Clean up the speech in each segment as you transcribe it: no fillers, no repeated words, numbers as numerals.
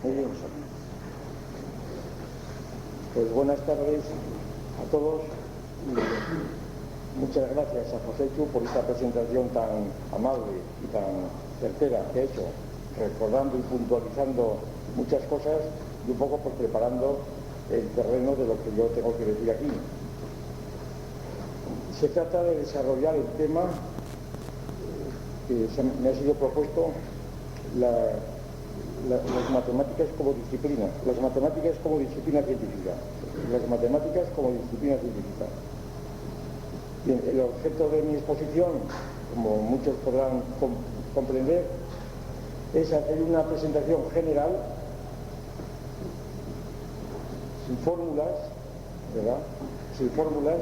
Muy bien. Pues buenas tardes a todos. Muchas gracias a Joséchu por esta presentación tan amable y tan certera que ha hecho, recordando y puntualizando muchas cosas y un poco pues preparando el terreno de lo que yo tengo que decir aquí. Se trata de desarrollar el tema que me ha sido propuesto, las matemáticas como disciplina, las matemáticas como disciplina científica, las matemáticas como disciplina científica. Bien, el objeto de mi exposición, como muchos podrán comprender, es hacer una presentación general, sin fórmulas, ¿verdad? Sin fórmulas,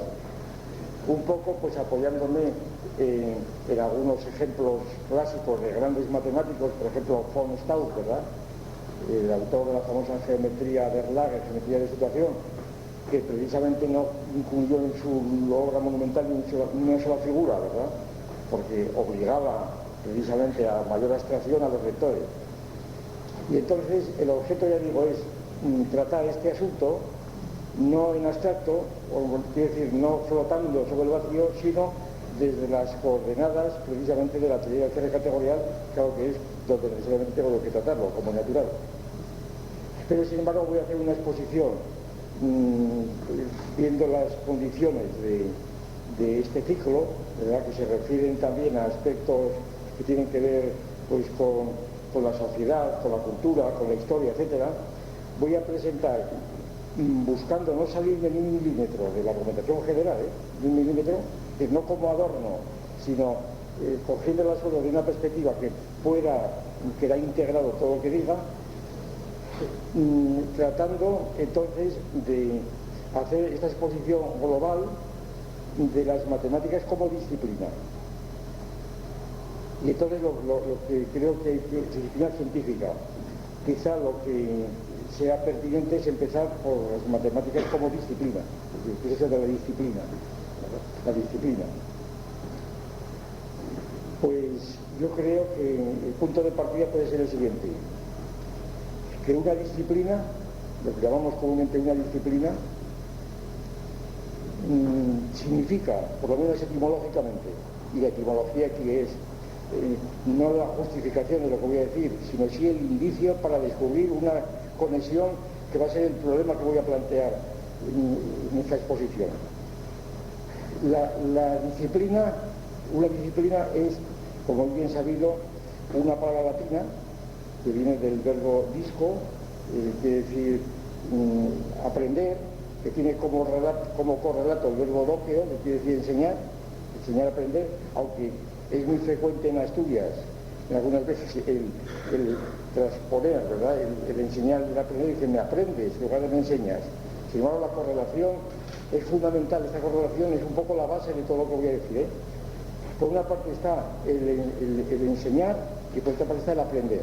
un poco pues apoyándome en algunos ejemplos clásicos de grandes matemáticos, por ejemplo von Stauff, ¿verdad? El autor de la famosa geometría Verlague, geometría de situación, que precisamente no incluyó en su obra monumental ni una sola figura, ¿verdad? Porque obligaba precisamente a mayor abstracción a los lectores. Y entonces el objeto, ya digo, es tratar este asunto no en abstracto, quiere decir, no flotando sobre el vacío, sino desde las coordenadas precisamente de la teoría del cierre categorial, claro que es donde necesariamente tengo que tratarlo, como natural. Pero sin embargo voy a hacer una exposición viendo las condiciones de este ciclo, ¿verdad? Que se refieren también a aspectos que tienen que ver pues con la sociedad, con la cultura, con la historia, etcétera. Voy a presentar, buscando no salirme ni un milímetro de la argumentación general, ni un milímetro, no como adorno, sino cogiendo las cosas de una perspectiva que queda integrado todo lo que diga, tratando entonces de hacer esta exposición global de las matemáticas como disciplina. Y entonces lo que creo que disciplina científica, quizá lo que sea pertinente es empezar por las matemáticas como disciplina, es eso de la disciplina, ¿verdad? La disciplina. Pues yo creo que el punto de partida puede ser el siguiente, que una disciplina, lo que llamamos comúnmente una disciplina, significa, por lo menos etimológicamente, y la etimología aquí es no la justificación de lo que voy a decir, sino sí el indicio para descubrir una conexión que va a ser el problema que voy a plantear en esta exposición. Una disciplina es, como bien sabido, una palabra latina que viene del verbo disco, quiere decir aprender, que tiene como correlato el verbo doceo, que quiere decir enseñar, aprender, aunque es muy frecuente en Asturias, en algunas veces el transponer, ¿verdad? El enseñar, el aprender, que me aprendes, en lugar de me enseñas. Sin embargo, la correlación es fundamental, esta correlación es un poco la base de todo lo que voy a decir, Por una parte está el enseñar y por otra parte está el aprender.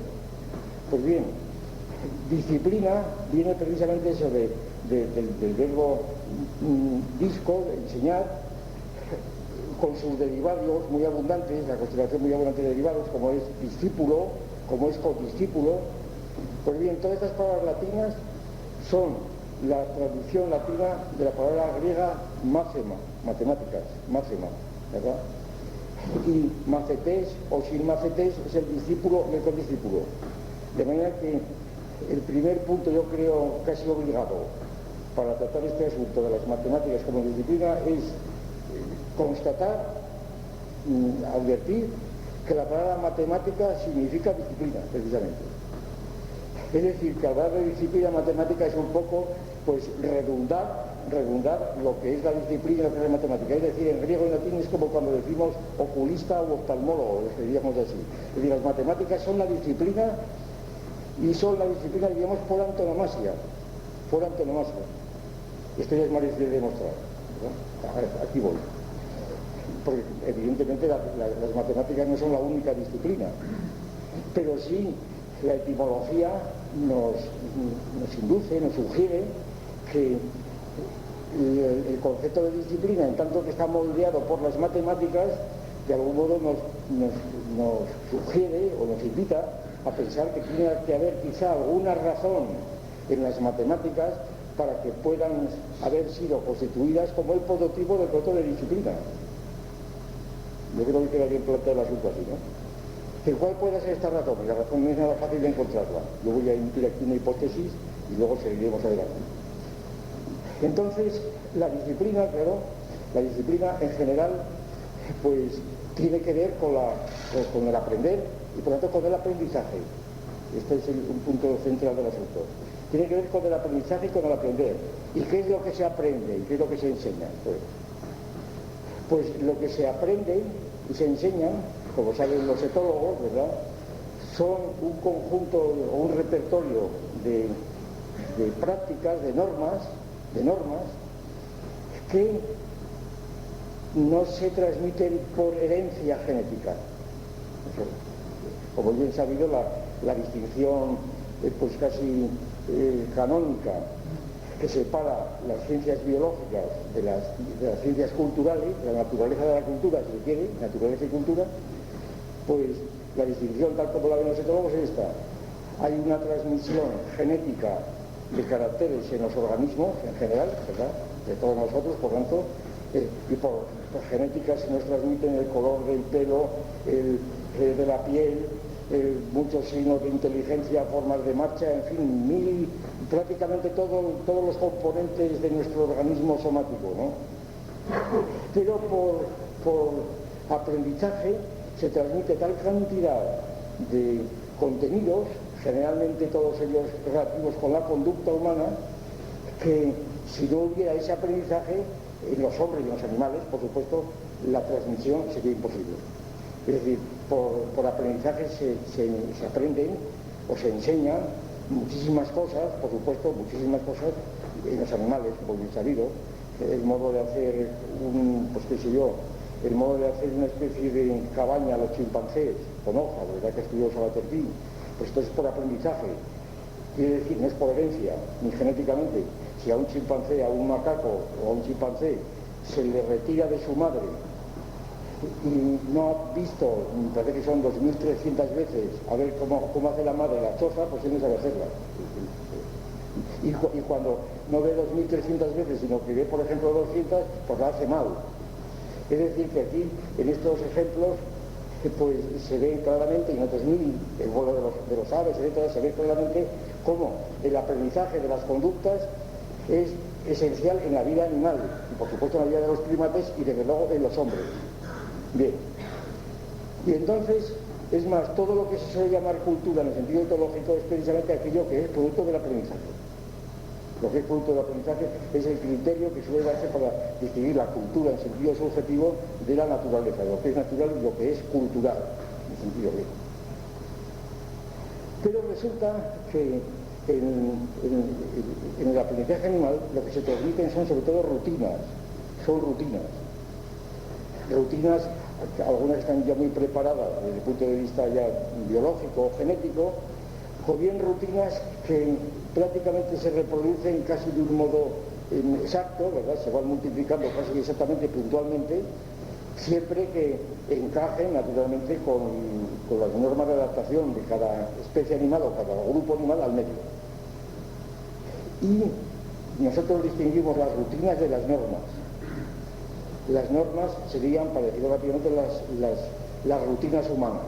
Pues bien, disciplina viene precisamente eso del verbo disco, de enseñar, con sus derivados muy abundantes, la constelación muy abundante de derivados, como es discípulo, como es condiscípulo. Pues bien, todas estas palabras latinas son la traducción latina de la palabra griega mácema, matemáticas, mácema, ¿verdad? Y macetés o sin macetés es el discípulo del condiscípulo. De manera que el primer punto, yo creo casi obligado para tratar este asunto de las matemáticas como disciplina es constatar, advertir que la palabra matemática significa disciplina, precisamente. Es decir, que hablar de disciplina matemática es un poco, pues, redundar lo que es la disciplina y lo que es la matemática. Es decir, en griego y latín es como cuando decimos oculista o oftalmólogo, lo diríamos así. Es decir, las matemáticas son la disciplina y son la disciplina, digamos, por antonomasia. Por antonomasia. Esto ya es más difícil de demostrar, ¿no? Aquí voy. Porque evidentemente las matemáticas no son la única disciplina, pero sí la etimología nos induce, nos sugiere que el concepto de disciplina, en tanto que está moldeado por las matemáticas, de algún modo nos sugiere o nos invita a pensar que tiene que haber quizá alguna razón en las matemáticas para que puedan haber sido constituidas como el prototipo del concepto de disciplina. Yo creo que queda bien planteado el asunto así, ¿no? ¿Cuál puede ser esta razón? La razón no es nada fácil de encontrarla. Yo voy a emitir aquí una hipótesis y luego seguiremos adelante. Entonces, la disciplina, claro, la disciplina en general, pues tiene que ver con el aprender y por lo tanto con el aprendizaje. Este es un punto central del asunto. Tiene que ver con el aprendizaje y con el aprender. ¿Y qué es lo que se aprende? ¿Y qué es lo que se enseña? Pues lo que se aprende y se enseña, como saben los etólogos, ¿verdad?, son un conjunto o un repertorio de prácticas, de normas que no se transmiten por herencia genética. Como bien sabido, la distinción pues casi canónica que separa las ciencias biológicas de las ciencias culturales, de la naturaleza de la cultura, si se quiere, naturaleza y cultura, pues la distinción tal como la ven los etólogos es esta: hay una transmisión genética de caracteres en los organismos en general, ¿verdad?, de todos nosotros, por tanto, y por genética se nos transmiten el color del pelo, el de la piel, muchos signos de inteligencia, formas de marcha, en fin, prácticamente todos los componentes de nuestro organismo somático, ¿no? Pero por aprendizaje se transmite tal cantidad de contenidos, generalmente todos ellos relativos con la conducta humana, que si no hubiera ese aprendizaje en los hombres y en los animales, por supuesto, la transmisión sería imposible. Es decir, por aprendizaje se aprenden o se enseñan muchísimas cosas, por supuesto, muchísimas cosas en los animales, como bien sabido, el modo de hacer el modo de hacer una especie de cabaña a los chimpancés con hojas, ¿verdad?, que estudió Sabaterpin, pues esto es por aprendizaje. Quiere decir, no es por herencia, ni genéticamente. Si a un chimpancé, a un macaco o a un chimpancé se le retira de su madre y no ha visto, me parece que son 2.300 veces, a ver cómo hace la madre la choza, pues él no sabe hacerla. Y cuando no ve 2.300 veces, sino que ve, por ejemplo, 200, pues la hace mal. Es decir, que aquí, en estos ejemplos, pues se ve claramente, y en otros mil, el vuelo de los aves, etc., se ve claramente cómo el aprendizaje de las conductas es esencial en la vida animal, y por supuesto en la vida de los primates y desde luego en los hombres. Bien, y entonces, es más, todo lo que se suele llamar cultura en el sentido etológico es precisamente aquello que es producto del aprendizaje. Lo que es producto del aprendizaje es el criterio que suele darse para distinguir la cultura en sentido subjetivo de la naturaleza, de lo que es natural y lo que es cultural en sentido griego. Pero resulta que en el aprendizaje animal lo que se transmiten son sobre todo rutinas, algunas están ya muy preparadas desde el punto de vista ya biológico o genético, o bien rutinas que prácticamente se reproducen casi de un modo exacto, ¿verdad?, se van multiplicando casi exactamente, puntualmente, siempre que encajen naturalmente con las normas de adaptación de cada especie animal o cada grupo animal al medio. Y nosotros distinguimos las rutinas de las normas. Las normas serían, para decirlo rápidamente, las rutinas humanas,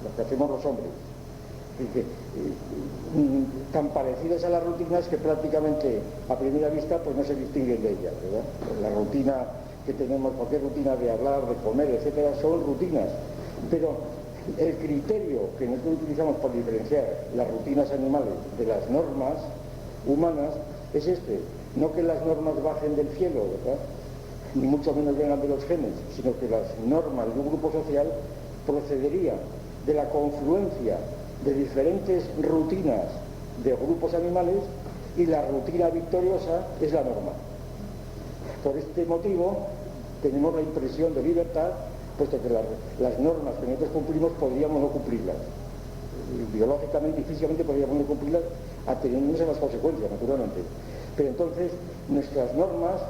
las que hacemos los hombres, tan parecidas a las rutinas que prácticamente a primera vista pues no se distinguen de ellas, ¿verdad? La rutina que tenemos, cualquier rutina de hablar, de comer, etcétera, son rutinas, pero el criterio que nosotros utilizamos para diferenciar las rutinas animales de las normas humanas es este: no que las normas bajen del cielo, ¿verdad?, ni mucho menos vengan de los genes, sino que las normas de un grupo social procederían de la confluencia de diferentes rutinas de grupos animales, y la rutina victoriosa es la norma. Por este motivo tenemos la impresión de libertad, puesto que las normas que nosotros cumplimos podríamos no cumplirlas, biológicamente y físicamente podríamos no cumplirlas, ateniéndonos a las consecuencias, naturalmente. Pero entonces nuestras normas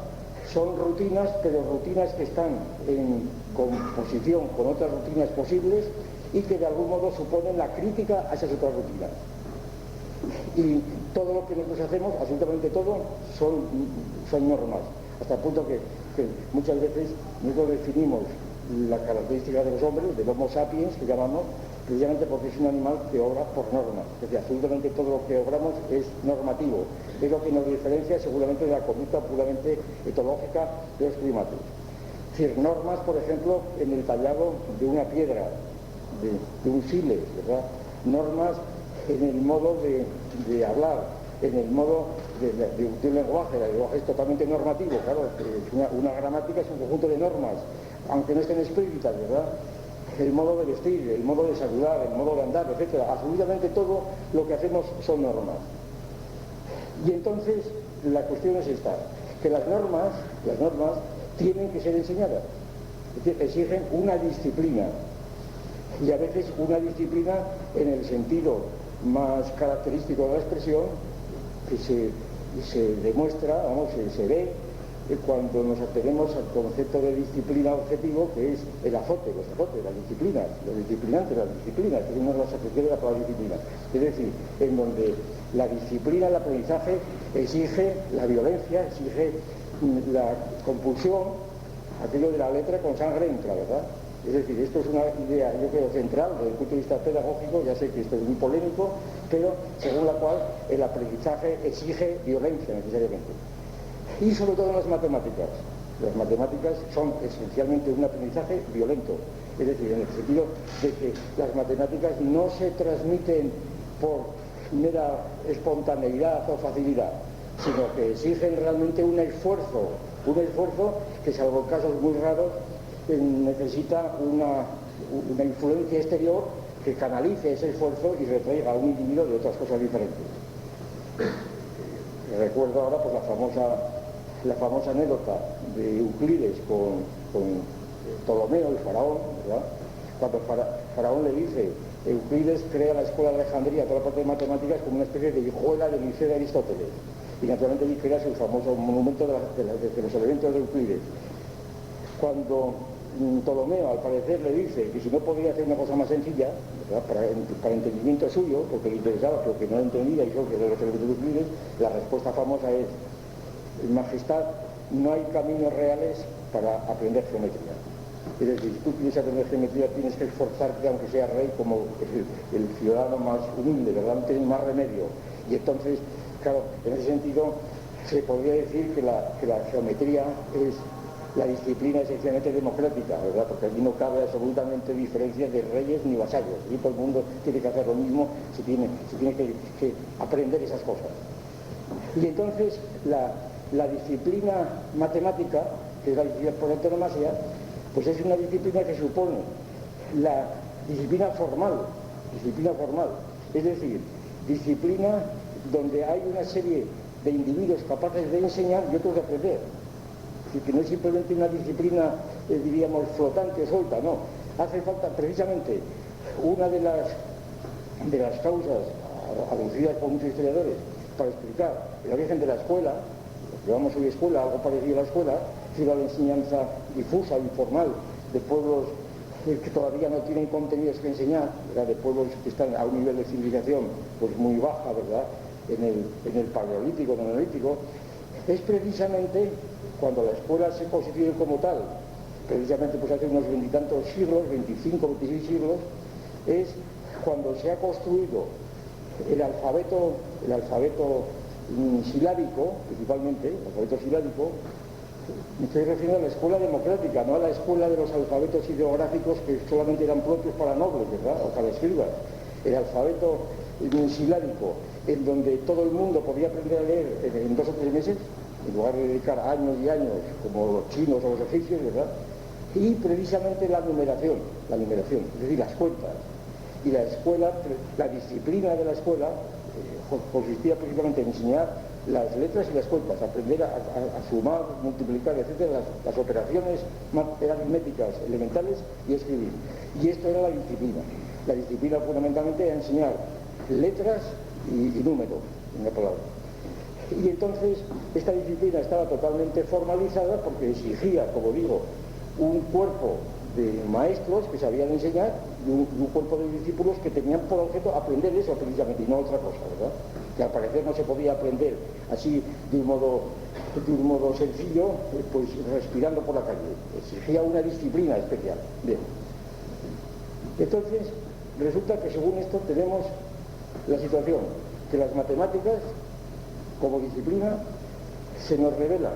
son rutinas, pero rutinas que están en composición con otras rutinas posibles y que de algún modo suponen la crítica a esas otras rutinas. Y todo lo que nosotros hacemos, absolutamente todo, son normas, hasta el punto que muchas veces nosotros definimos las características de los hombres, del Homo sapiens, que llamamos, precisamente porque es un animal que obra por normas. Es decir, absolutamente todo lo que obramos es normativo. Es lo que nos diferencia seguramente de la conducta puramente etológica de los primates. Es decir, normas, por ejemplo, en el tallado de una piedra, de un sílex, ¿verdad? Normas en el modo de hablar, en el modo de un lenguaje. El lenguaje es totalmente normativo, claro. Una gramática es un conjunto de normas, aunque no estén explícitas, ¿verdad? El modo de vestir, el modo de saludar, el modo de andar, etc. Absolutamente todo lo que hacemos son normas. Y entonces la cuestión es esta, que las normas tienen que ser enseñadas. Es decir, exigen una disciplina. Y a veces una disciplina en el sentido más característico de la expresión, que se demuestra, vamos, se ve cuando nos atenemos al concepto de disciplina objetivo, que es el azote, los azotes, las disciplinas, los disciplinantes, las disciplinas, que son las acepciones de la palabra disciplina. Es decir, en donde la disciplina, el aprendizaje, exige la violencia, exige la compulsión, aquello de la letra con sangre entra, ¿verdad? Es decir, esto es una idea, yo creo, central desde el punto de vista pedagógico. Ya sé que esto es muy polémico, pero según la cual el aprendizaje exige violencia necesariamente. Y sobre todo en las matemáticas. Las matemáticas son esencialmente un aprendizaje violento, es decir, en el sentido de que las matemáticas no se transmiten por mera espontaneidad o facilidad, sino que exigen realmente un esfuerzo que, salvo casos muy raros, necesita una influencia exterior que canalice ese esfuerzo y retraiga a un individuo de otras cosas diferentes. Recuerdo ahora pues la famosa anécdota de Euclides con Ptolomeo, el faraón, ¿verdad? Cuando Faraón le dice, Euclides crea la escuela de Alejandría, toda la parte de matemáticas, como una especie de hijuela del liceo de Aristóteles, y naturalmente allí crea su famoso monumento de los elementos de Euclides. Cuando Ptolomeo, al parecer, le dice que si no podría hacer una cosa más sencilla, ¿verdad? Para entendimiento suyo, porque le interesaba, pero que no lo entendía y solo que de los elementos de Euclides, la respuesta famosa es: Majestad, no hay caminos reales para aprender geometría. Es decir, si tú quieres aprender geometría, tienes que esforzarte, aunque sea rey, como el ciudadano más humilde, ¿verdad? No tienes más remedio. Y entonces, claro, en ese sentido, se podría decir que la geometría es la disciplina esencialmente democrática, ¿verdad? Porque allí no cabe absolutamente diferencias de reyes ni vasallos. Y todo el mundo tiene que hacer lo mismo, se tiene que aprender esas cosas. Y entonces, la disciplina matemática, que es la disciplina por antonomasia, pues es una disciplina que supone la disciplina formal, es decir, disciplina donde hay una serie de individuos capaces de enseñar y otros de aprender. Es decir, que no es simplemente una disciplina, diríamos, flotante o suelta, no. Hace falta precisamente una de las causas aducidas por muchos historiadores para explicar el origen de la escuela, lo que llamamos hoy escuela, algo parecido a la escuela, es la enseñanza difusa, informal, de pueblos que todavía no tienen contenidos que enseñar, ¿verdad? De pueblos que están a un nivel de civilización pues muy baja, ¿verdad? En el paleolítico, en el neolítico. Es precisamente cuando la escuela se constituye como tal, precisamente pues hace unos 20 y tantos siglos, 25, 26 siglos, es cuando se ha construido el alfabeto silábico, principalmente, el alfabeto silábico. Me estoy refiriendo a la escuela democrática, no a la escuela de los alfabetos ideográficos que solamente eran propios para nobles, ¿verdad? O para escribas. El alfabeto silábico, en donde todo el mundo podía aprender a leer en 2 o 3 meses, en lugar de dedicar años y años, como los chinos o los egipcios, ¿verdad? Y precisamente la numeración, es decir, las cuentas. Y la escuela, la disciplina de la escuela, consistía principalmente en enseñar las letras y las cuentas, aprender a sumar, multiplicar, etcétera, las operaciones aritméticas elementales y escribir. Y esto era la disciplina. La disciplina fundamentalmente era enseñar letras y números, en una palabra. Y entonces esta disciplina estaba totalmente formalizada porque exigía, como digo, un cuerpo de maestros que sabían enseñar y un cuerpo de discípulos que tenían por objeto aprender eso precisamente y no otra cosa, ¿verdad? Que al parecer no se podía aprender así de un modo sencillo, pues respirando por la calle. Exigía una disciplina especial. Bien. Entonces, resulta que según esto tenemos la situación que las matemáticas, como disciplina, se nos revela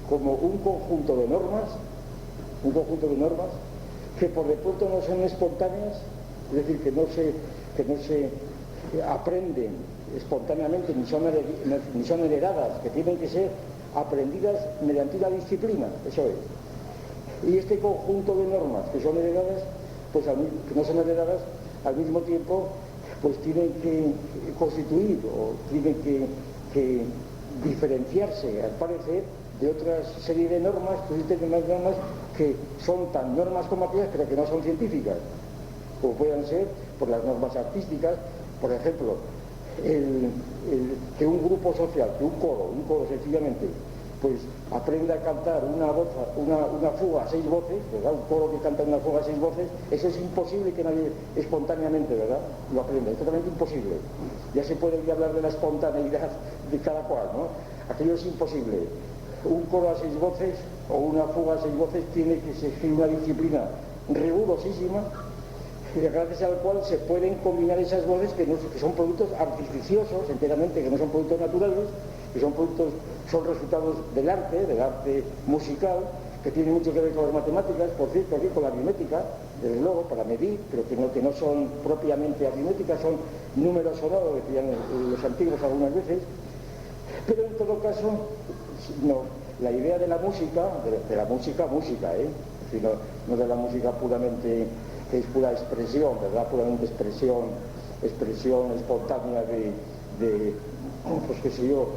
como un conjunto de normas que por de pronto no son espontáneas, es decir, que no se aprenden espontáneamente ni son heredadas, que tienen que ser aprendidas mediante una disciplina, eso es. Y este conjunto de normas que son heredadas, pues que no son heredadas, al mismo tiempo pues tienen que constituir o tienen que diferenciarse, al parecer, de otra serie de normas, pues existen más normas que son tan normas como aquellas, pero que no son científicas, como puedan ser por las normas artísticas, por ejemplo, que un grupo social, que un coro sencillamente, pues aprenda a cantar una fuga a 6 voces, ¿verdad? Un coro que canta una fuga a 6 voces, eso es imposible que nadie espontáneamente, ¿verdad?, lo aprenda, es totalmente imposible. Ya se puede hablar de la espontaneidad de cada cual, ¿no? Aquello es imposible. Un coro a 6 voces o una fuga a 6 voces tiene que exigir una disciplina rigurosísima, gracias al cual se pueden combinar esas voces que son productos artificiosos enteramente, que no son productos naturales, que son resultados del arte musical, que tiene mucho que ver con las matemáticas, por cierto, aquí con la aritmética, desde luego, para medir, pero que no son propiamente aritméticas, son números sonoros, decían los antiguos algunas veces. Pero en todo caso, no, la idea de la música, de la música, sino no de la música puramente, que es pura expresión, ¿verdad?, puramente expresión espontánea pues qué sé yo,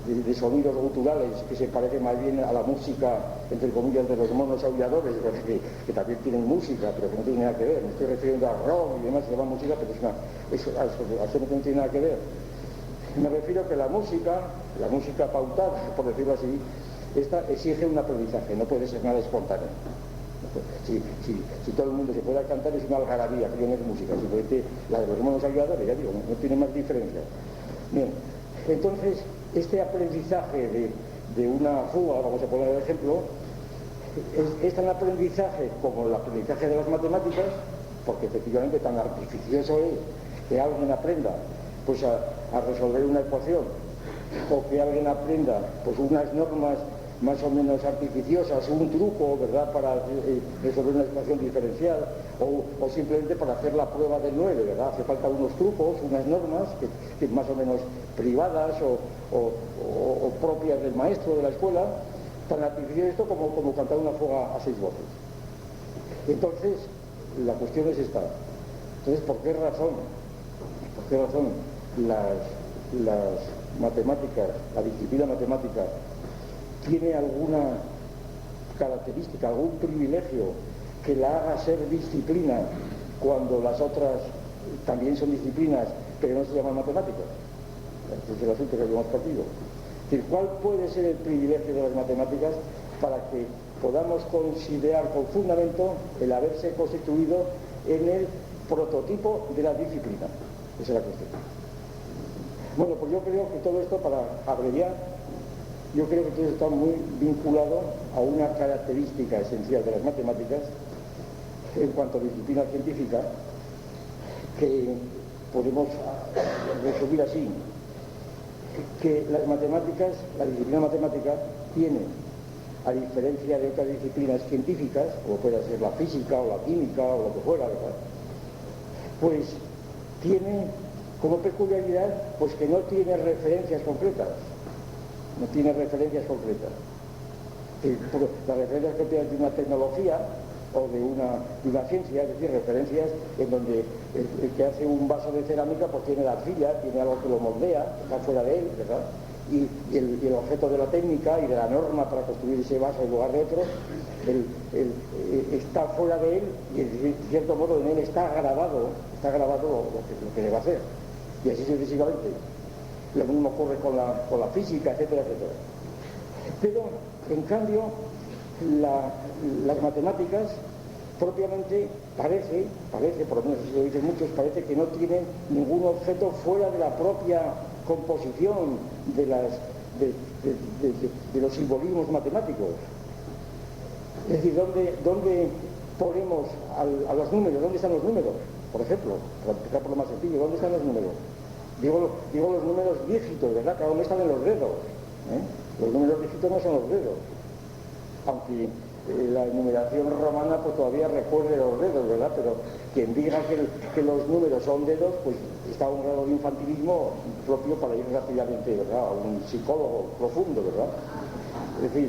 de sonidos guturales que se parecen más bien a la música, entre comillas, de los monos aulladores, que también tienen música, pero que no tienen nada que ver. Me estoy refiriendo a rock y demás, se llama música, pero eso no tiene nada que ver. Me refiero a que la música pautada, por decirlo así, esta exige un aprendizaje, no puede ser nada espontáneo. Si todo el mundo se pueda cantar, es una algarabía, que no es música. Simplemente la de los monos aulladores, ya digo, no tiene más diferencia. Bien, entonces, este aprendizaje de una fuga, vamos a poner el ejemplo, es tan aprendizaje como el aprendizaje de las matemáticas, porque efectivamente tan artificioso es que alguien aprenda pues a resolver una ecuación, o que alguien aprenda pues unas normas más o menos artificiosas, un truco, ¿verdad?, para resolver una ecuación diferencial, o simplemente para hacer la prueba del 9, ¿verdad? Hace falta unos trucos, unas normas que más o menos privadas o propias del maestro de la escuela, tan artificial esto como cantar una fuga a 6 voces. Entonces, la cuestión es esta. Entonces, ¿por qué razón las matemáticas, la disciplina matemática, tiene alguna característica, algún privilegio que la haga ser disciplina cuando las otras también son disciplinas pero no se llaman matemáticas? Este es el asunto que habíamos partido. Es decir, ¿cuál puede ser el privilegio de las matemáticas para que podamos considerar con fundamento el haberse constituido en el prototipo de la disciplina? Esa es la cuestión. Bueno, pues yo creo que todo esto, para abreviar, yo creo que todo está muy vinculado a una característica esencial de las matemáticas en cuanto a disciplina científica, que podemos resumir así, que las matemáticas, la disciplina matemática tiene, a diferencia de otras disciplinas científicas, como pueda ser la física o la química o lo que fuera, ¿verdad?, pues tiene como peculiaridad pues que no tiene referencias concretas. No tiene referencias concretas. Las referencias concretas de una tecnología o de una ciencia, es decir, referencias en donde el que hace un vaso de cerámica pues tiene la arcilla, tiene algo que lo moldea, está fuera de él, ¿verdad? Y el objeto de la técnica y de la norma para construir ese vaso en lugar de otro, está fuera de él y en cierto modo en él está grabado lo que debe hacer. Y así sucesivamente. Lo mismo ocurre con la física, etcétera, etcétera. Pero, en cambio, las matemáticas propiamente parece, por lo menos si lo dicen muchos, parece que no tiene ningún objeto fuera de la propia composición de los simbolismos matemáticos. Es decir, ¿dónde ponemos a los números? ¿Dónde están los números? Por ejemplo, para empezar por lo más sencillo, ¿dónde están los números? Digo los números dígitos, ¿verdad? ¿Dónde están en los dedos? Los números dígitos no son los dedos. Aunque la enumeración romana pues todavía recuerde los dedos, ¿verdad? Pero quien diga que los números son dedos, pues está a un grado de infantilismo propio para ir rápidamente, ¿verdad? A un psicólogo profundo, ¿verdad? Es decir,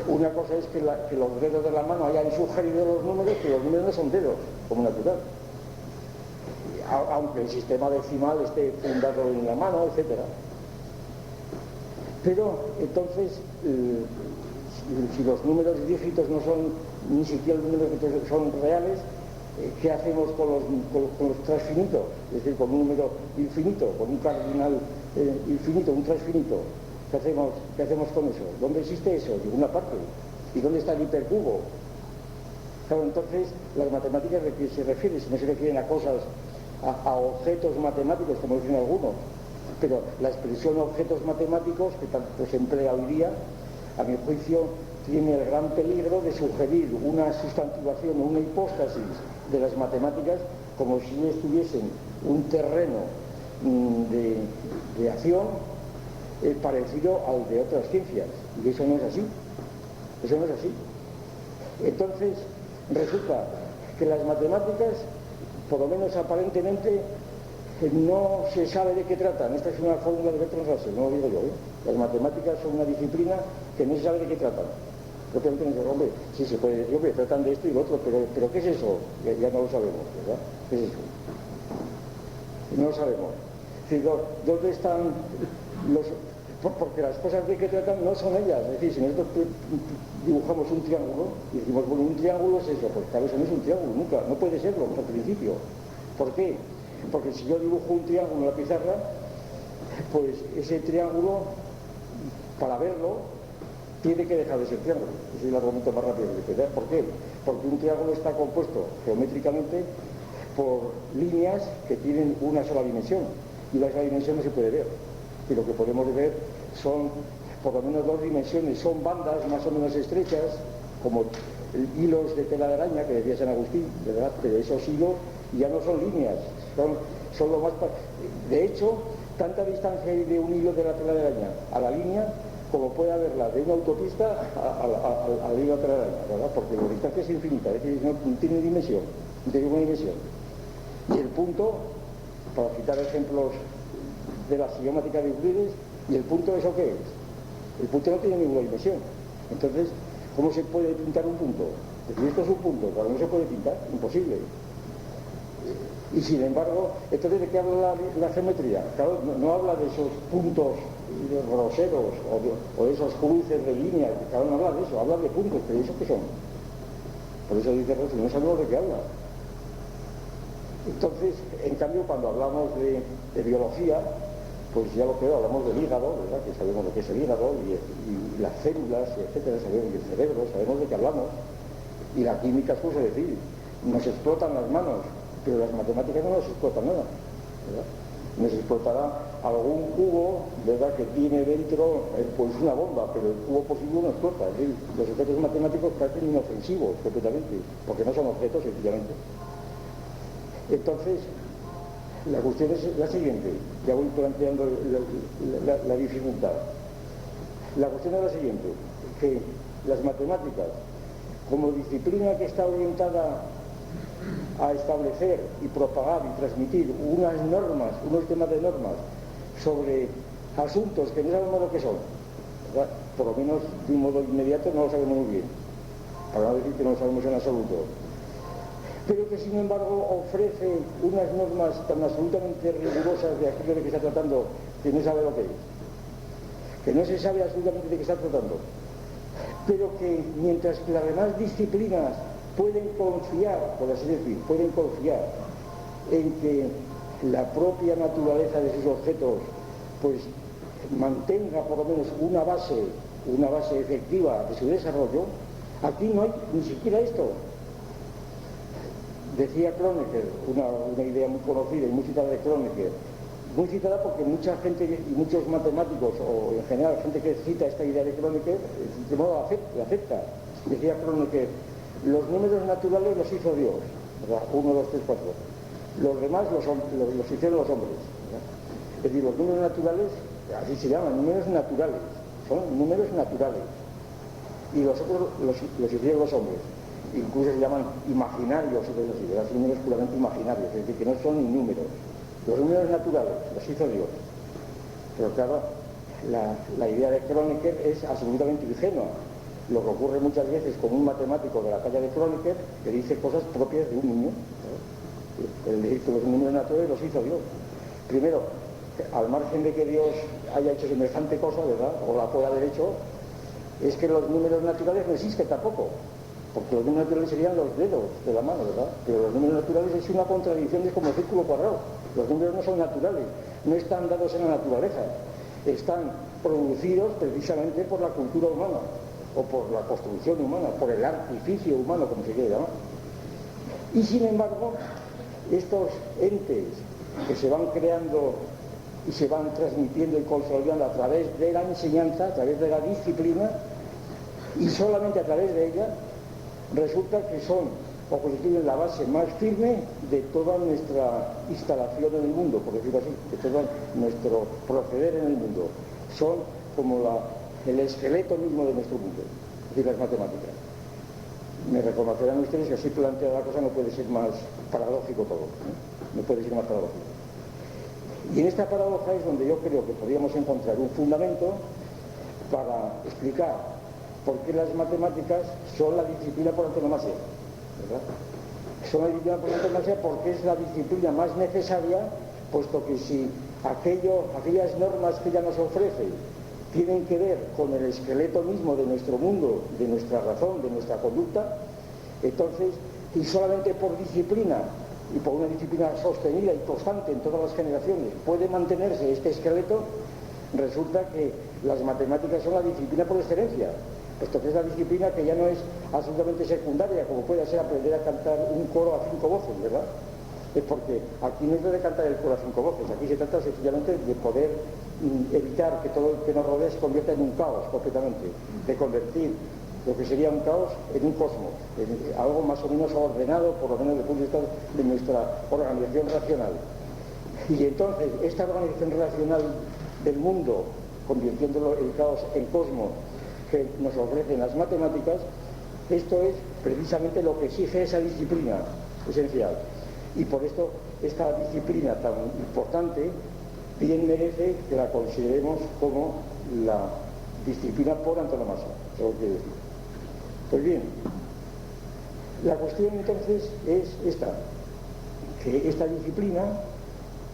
una cosa es que los dedos de la mano hayan sugerido los números, que los números no son dedos, como natural. Aunque el sistema decimal esté fundado en la mano, etcétera. Pero entonces, si los números dígitos no son ni siquiera los números que son reales, ¿qué hacemos con los transfinitos? Es decir, con un número infinito, con un cardinal infinito, un transfinito. ¿Qué hacemos con eso? ¿Dónde existe eso? En ninguna parte. ¿Y dónde está el hipercubo? Claro, entonces, las matemáticas ¿de qué se refieren? Si no se refieren a cosas, a objetos matemáticos, como dicen algunos, pero la expresión objetos matemáticos, que tanto se emplea hoy día, a mi juicio, tiene el gran peligro de sugerir una sustantivación o una hipóstasis de las matemáticas como si estuviesen un terreno de acción parecido al de otras ciencias, y eso no es así. Eso no es así. Entonces, resulta que las matemáticas, por lo menos aparentemente, no se sabe de qué tratan. Esta es una fórmula de Bertrand Russell, no lo digo yo, ¿eh? Las matemáticas son una disciplina que no se sabe de qué tratan. Propiamente no se dice, hombre, sí se puede decir, hombre, tratan de esto y lo otro, pero ¿qué es eso? Ya no lo sabemos, ¿verdad? ¿Qué es eso? No lo sabemos. Es decir, ¿dónde están los...? Porque las cosas de que tratan no son ellas. Es decir, si nosotros dibujamos un triángulo y decimos, bueno, un triángulo es eso, pues claro, eso no es un triángulo, nunca, no puede serlo al principio. ¿Por qué? Porque si yo dibujo un triángulo en la pizarra, pues ese triángulo, para verlo, tiene que dejar de ser triángulo. Ese es el argumento más rápido que puede dar. ¿Por qué? Porque un triángulo está compuesto geométricamente por líneas que tienen una sola dimensión, y la sola dimensión no se puede ver. Y lo que podemos ver son por lo menos dos dimensiones, son bandas más o menos estrechas, como hilos de tela de araña, que decía San Agustín, ¿verdad? Pero esos hilos ya no son líneas, son lo más... De hecho, tanta distancia hay de un hilo de la tela de araña a la línea como puede haberla de una autopista al hilo de la tela de araña, ¿verdad? Porque la distancia es infinita, es decir, no tiene dimensión, no tiene una dimensión. Y el punto, para citar ejemplos de la geomática de Euclides, ¿y el punto eso qué es? El punto no tiene ninguna dimensión. Entonces, ¿cómo se puede pintar un punto? Porque esto es un punto, claro, no se puede pintar, imposible. Y sin embargo, entonces, ¿de qué habla la geometría? Claro, no habla de esos puntos groseros o de esos cruces de líneas, claro, no habla de eso, habla de puntos, pero ¿eso qué son? Por eso dice Russell, no sabemos de qué habla. Entonces, en cambio, cuando hablamos de biología, pues ya lo que hablamos del hígado, ¿verdad? Que sabemos lo que es el hígado y las células, etcétera, sabemos del cerebro, sabemos de qué hablamos. Y la química es cosa de decir, nos explotan las manos, pero las matemáticas no nos explotan nada, ¿verdad? Nos explotará algún cubo, ¿verdad?, que tiene dentro pues una bomba, pero el cubo por sí no explota. Es decir, los objetos matemáticos parecen inofensivos completamente, porque no son objetos, sencillamente. Entonces, la cuestión es la siguiente, ya voy planteando la dificultad. La cuestión es la siguiente, que las matemáticas, como disciplina que está orientada a establecer y propagar y transmitir unas normas, unos temas de normas sobre asuntos que no sabemos lo que son, ¿verdad? Por lo menos de un modo inmediato no lo sabemos muy bien, para no decir que no lo sabemos en absoluto, pero que sin embargo ofrece unas normas tan absolutamente rigurosas de aquello de que está tratando, que no sabe lo que es, que no se sabe absolutamente de qué está tratando, pero que mientras que las demás disciplinas pueden confiar, por así decir, pueden confiar en que la propia naturaleza de sus objetos pues mantenga por lo menos una base efectiva de su desarrollo, aquí no hay ni siquiera esto. Decía Kronecker, una idea muy conocida y muy citada de Kronecker, muy citada porque mucha gente y muchos matemáticos, o en general gente que cita esta idea de Kronecker, de modo la acepta. Decía Kronecker, los números naturales los hizo Dios, ¿verdad? 1, 2, 3, 4. Los demás los hicieron los hombres, ¿verdad? Es decir, los números naturales, así se llaman, números naturales, son números naturales. Y los otros los hicieron los hombres. Incluso se llaman imaginarios, son números puramente imaginarios, es decir, que no son ni números. Los números naturales los hizo Dios. Pero claro, la idea de Kronecker es absolutamente ingenua. Lo que ocurre muchas veces con un matemático de la talla de Kronecker que dice cosas propias de un niño. El decir que los números naturales los hizo Dios. Primero, al margen de que Dios haya hecho semejante cosa, ¿verdad?, o la pueda haber hecho, es que los números naturales no existen tampoco, porque los números naturales serían los dedos de la mano, ¿verdad? Pero los números naturales es una contradicción, es como el círculo cuadrado. Los números no son naturales, no están dados en la naturaleza, están producidos precisamente por la cultura humana, o por la construcción humana, por el artificio humano, como se quiere llamar. Y sin embargo, estos entes que se van creando y se van transmitiendo y consolidando a través de la enseñanza, a través de la disciplina, y solamente a través de ella, resulta que son o constituyen la base más firme de toda nuestra instalación en el mundo, por decirlo así, de todo nuestro proceder en el mundo. Son como el esqueleto mismo de nuestro mundo, es decir, las matemáticas. Me reconocerán ustedes que así planteada la cosa no puede ser más paradójico todo, no puede ser más paradójico. Y en esta paradoja es donde yo creo que podríamos encontrar un fundamento para explicar por qué las matemáticas son la disciplina por antonomasia, ¿verdad? Son la disciplina por antonomasia porque es la disciplina más necesaria, puesto que si aquellas normas que ella nos ofrece tienen que ver con el esqueleto mismo de nuestro mundo, de nuestra razón, de nuestra conducta, entonces, y solamente por disciplina, y por una disciplina sostenida y constante en todas las generaciones, puede mantenerse este esqueleto, resulta que las matemáticas son la disciplina por excelencia, puesto que es la disciplina que ya no es absolutamente secundaria, como puede ser aprender a cantar un coro a 5 voces, ¿verdad? Es porque aquí no es de cantar el coro a 5 voces, aquí se trata sencillamente de poder evitar que todo lo que nos rodea se convierta en un caos completamente, de convertir lo que sería un caos en un cosmos, en algo más o menos ordenado, por lo menos desde el punto de vista de nuestra organización racional. Y entonces esta organización racional del mundo, convirtiéndolo el caos en cosmos que nos ofrecen las matemáticas, esto es precisamente lo que exige esa disciplina esencial. Y por esto esta disciplina tan importante bien merece que la consideremos como la disciplina por antonomasia, eso quiere decir. Pues bien, la cuestión entonces es esta, que esta disciplina,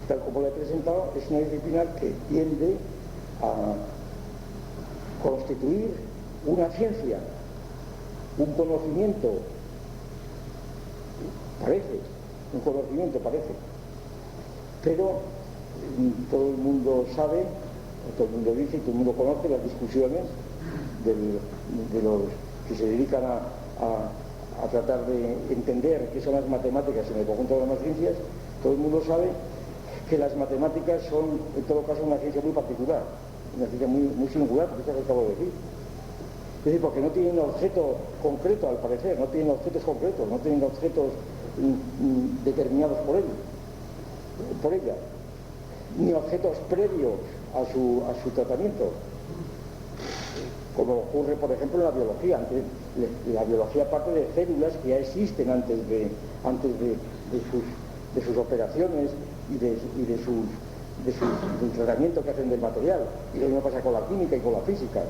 tal como la he presentado, es una disciplina que tiende a constituir una ciencia, un conocimiento, parece, pero todo el mundo sabe, todo el mundo dice y todo el mundo conoce las discusiones de los que se dedican a tratar de entender qué son las matemáticas en el conjunto de las demás ciencias. Todo el mundo sabe que las matemáticas son, en todo caso, una ciencia muy particular, una ciencia muy singular, porque es lo que acabo de decir. Es decir, porque no tienen objeto concreto, al parecer, no tienen objetos concretos, no tienen objetos determinados por ella, ni objetos previos a su tratamiento, como ocurre, por ejemplo, en la biología. La biología parte de células que ya existen antes de sus operaciones y del tratamiento que hacen del material. Y lo mismo pasa con la química y con la física.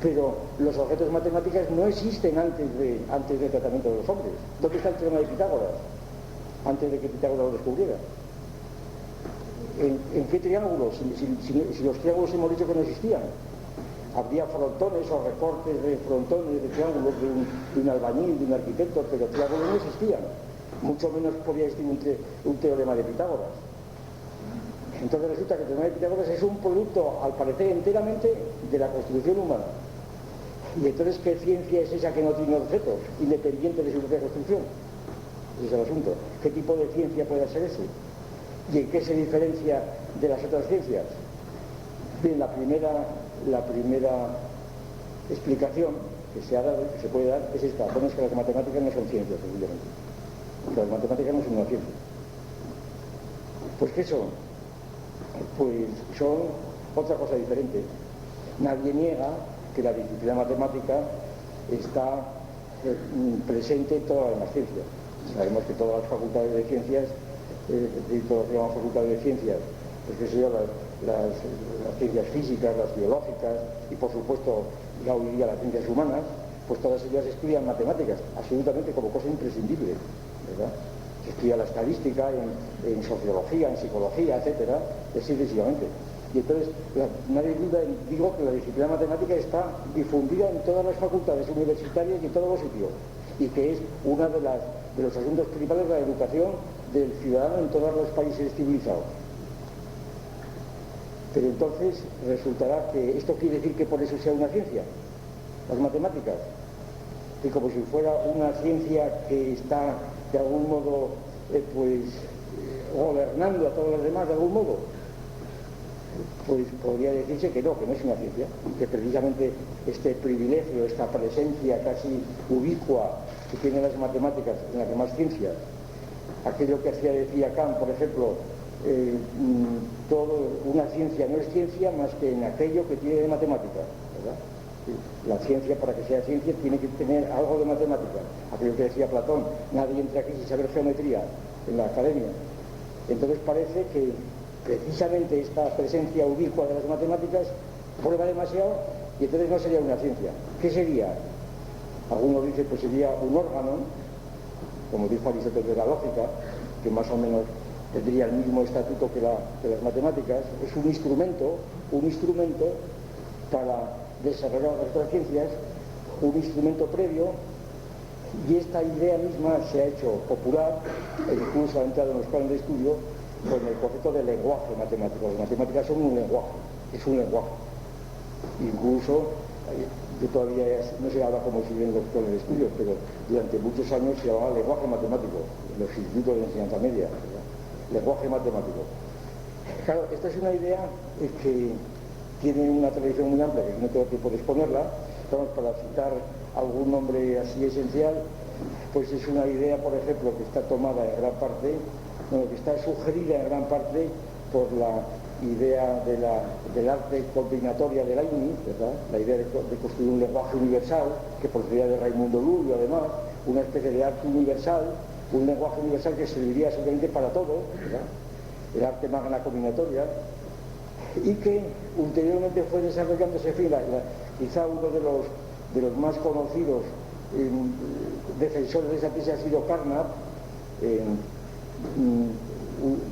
Pero los objetos matemáticos no existen antes del tratamiento de los hombres. ¿Dónde está el teorema de Pitágoras? Antes de que Pitágoras lo descubriera. ¿En qué triángulos? Si los triángulos hemos dicho que no existían. Habría frontones o recortes de frontones, de triángulos de un albañil, de un arquitecto, pero triángulos no existían. Mucho menos podía existir un teorema de Pitágoras. Entonces resulta que el teorema de Pitágoras es un producto, al parecer, enteramente de la constitución humana. Y entonces, ¿qué ciencia es esa que no tiene objetos, independiente de su propia construcción? ese es el asunto. ¿Qué tipo de ciencia puede ser ese? ¿Y en qué se diferencia de las otras ciencias? Bien, la primera explicación que se ha dado, que se puede dar, es esta: bueno, es que las matemáticas no son ciencias, sencillamente. Que las matemáticas no son una ciencia. Pues ¿qué son? Pues son otra cosa diferente. Nadie niega que la disciplina matemática está presente en todas las demás ciencias. Sabemos que todas las facultades de ciencias, todas las facultades de ciencias, pues que sé yo, las ciencias físicas, las biológicas y por supuesto ya hoy día las ciencias humanas, pues todas ellas estudian matemáticas, absolutamente como cosa imprescindible, ¿verdad? Se estudia la estadística en sociología, en psicología, etcétera, y así sucesivamente. Y entonces, nadie duda, digo que la disciplina matemática está difundida en todas las facultades universitarias y en todos los sitios, y que es uno de los asuntos principales de la educación del ciudadano en todos los países civilizados. Pero entonces resultará que esto quiere decir que por eso sea una ciencia, las matemáticas, y como si fuera una ciencia que está de algún modo gobernando a todos los demás de algún modo. Pues podría decirse que no es una ciencia, que precisamente este privilegio, esta presencia casi ubicua que tienen las matemáticas en las demás ciencias, aquello que decía Kant, por ejemplo, una ciencia no es ciencia más que en aquello que tiene de matemática, ¿verdad? La ciencia, para que sea ciencia, tiene que tener algo de matemática. Aquello que decía Platón: nadie entra aquí sin saber geometría en la academia. Entonces parece que precisamente esta presencia ubicua de las matemáticas prueba demasiado, y entonces no sería una ciencia. ¿Qué sería? Algunos dicen pues sería un órgano, como dijo Aristóteles de la lógica, que más o menos tendría el mismo estatuto que las matemáticas. Es un instrumento para desarrollar las otras ciencias, un instrumento previo, y esta idea misma se ha hecho popular e incluso ha entrado en los planes de estudio con el concepto de lenguaje matemático. Las matemáticas son un lenguaje, es un lenguaje. Incluso, yo todavía no se habla como si en los planes de estudio, pero durante muchos años se llamaba lenguaje matemático en los institutos de enseñanza media, ¿verdad? Lenguaje matemático. Claro, esta es una idea que tiene una tradición muy amplia, que no tengo tiempo de exponerla. Vamos, para citar algún nombre así esencial, pues es una idea, por ejemplo, que está tomada en gran parte, que está sugerida en gran parte por la idea del arte combinatoria de Leibniz, ¿verdad? La idea de construir un lenguaje universal, que procedía de Raimundo Lully, además, una especie de arte universal, un lenguaje universal que serviría absolutamente para todo, ¿verdad? El arte magna combinatoria, y que ulteriormente fue desarrollándose. Quizá uno de los más conocidos defensores de esa tesis ha sido Carnap,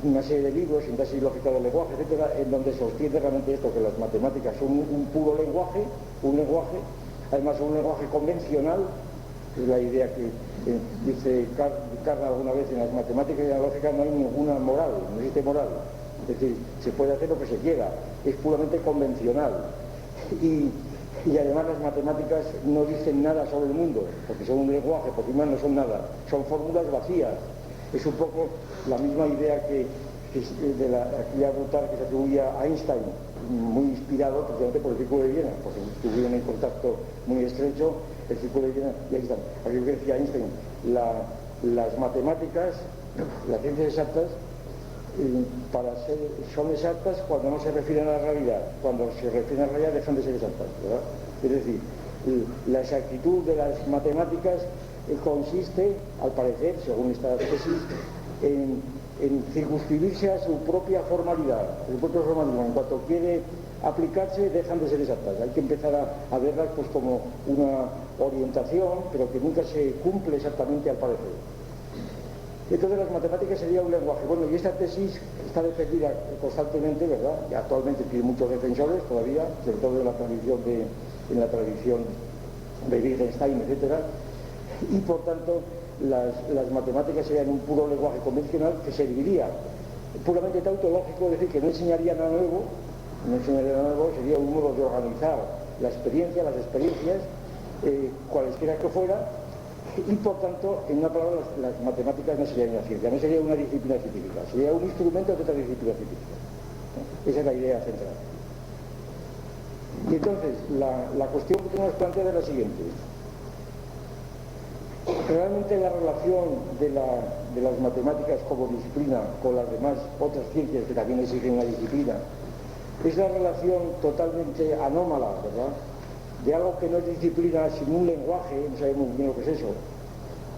una serie de libros, Sintaxis lógica del lenguaje, etcétera, en donde sostiene realmente esto, que las matemáticas son un puro lenguaje, además un lenguaje convencional. Es la idea que dice Carnap alguna vez: en las matemáticas y en la lógica no hay ninguna moral, no existe moral. Es decir, se puede hacer lo que se quiera, es puramente convencional. Y además las matemáticas no dicen nada sobre el mundo, porque son un lenguaje, por encima no son nada, son fórmulas vacías. Es un poco la misma idea que de aquella brutal que se atribuía a Einstein, muy inspirado precisamente por el Círculo de Viena, porque estuvieron en contacto muy estrecho el Círculo de Viena y Einstein. Aquello que decía Einstein: las matemáticas, las ciencias exactas, son exactas cuando no se refieren a la realidad. Cuando se refieren a la realidad dejan de ser exactas, ¿verdad? Es decir, la exactitud de las matemáticas consiste, al parecer, según esta tesis, en circunscribirse a su propia formalidad, su propio formalismo. En cuanto quiere aplicarse, dejan de ser exactas. Hay que empezar a verlas pues como una orientación, pero que nunca se cumple exactamente, al parecer. Entonces las matemáticas sería un lenguaje. Bueno, y esta tesis está defendida constantemente, ¿verdad? Y actualmente tiene muchos defensores todavía, sobre todo en la tradición de Wittgenstein, etcétera. Y por tanto las matemáticas serían un puro lenguaje convencional que serviría puramente tautológico, es decir, que no enseñaría nada nuevo, sería un modo de organizar la experiencia, las experiencias, cualesquiera que fuera, Y por tanto, en una palabra, las matemáticas no serían una ciencia, no sería una disciplina científica, sería un instrumento de otra disciplina científica. Esa es la idea central. Y entonces, la cuestión que nos plantea es la siguiente. Realmente la relación de las matemáticas como disciplina con las demás otras ciencias que también exigen una disciplina es la relación totalmente anómala, ¿verdad?, de algo que no es disciplina sin un lenguaje, no sabemos bien lo que es eso,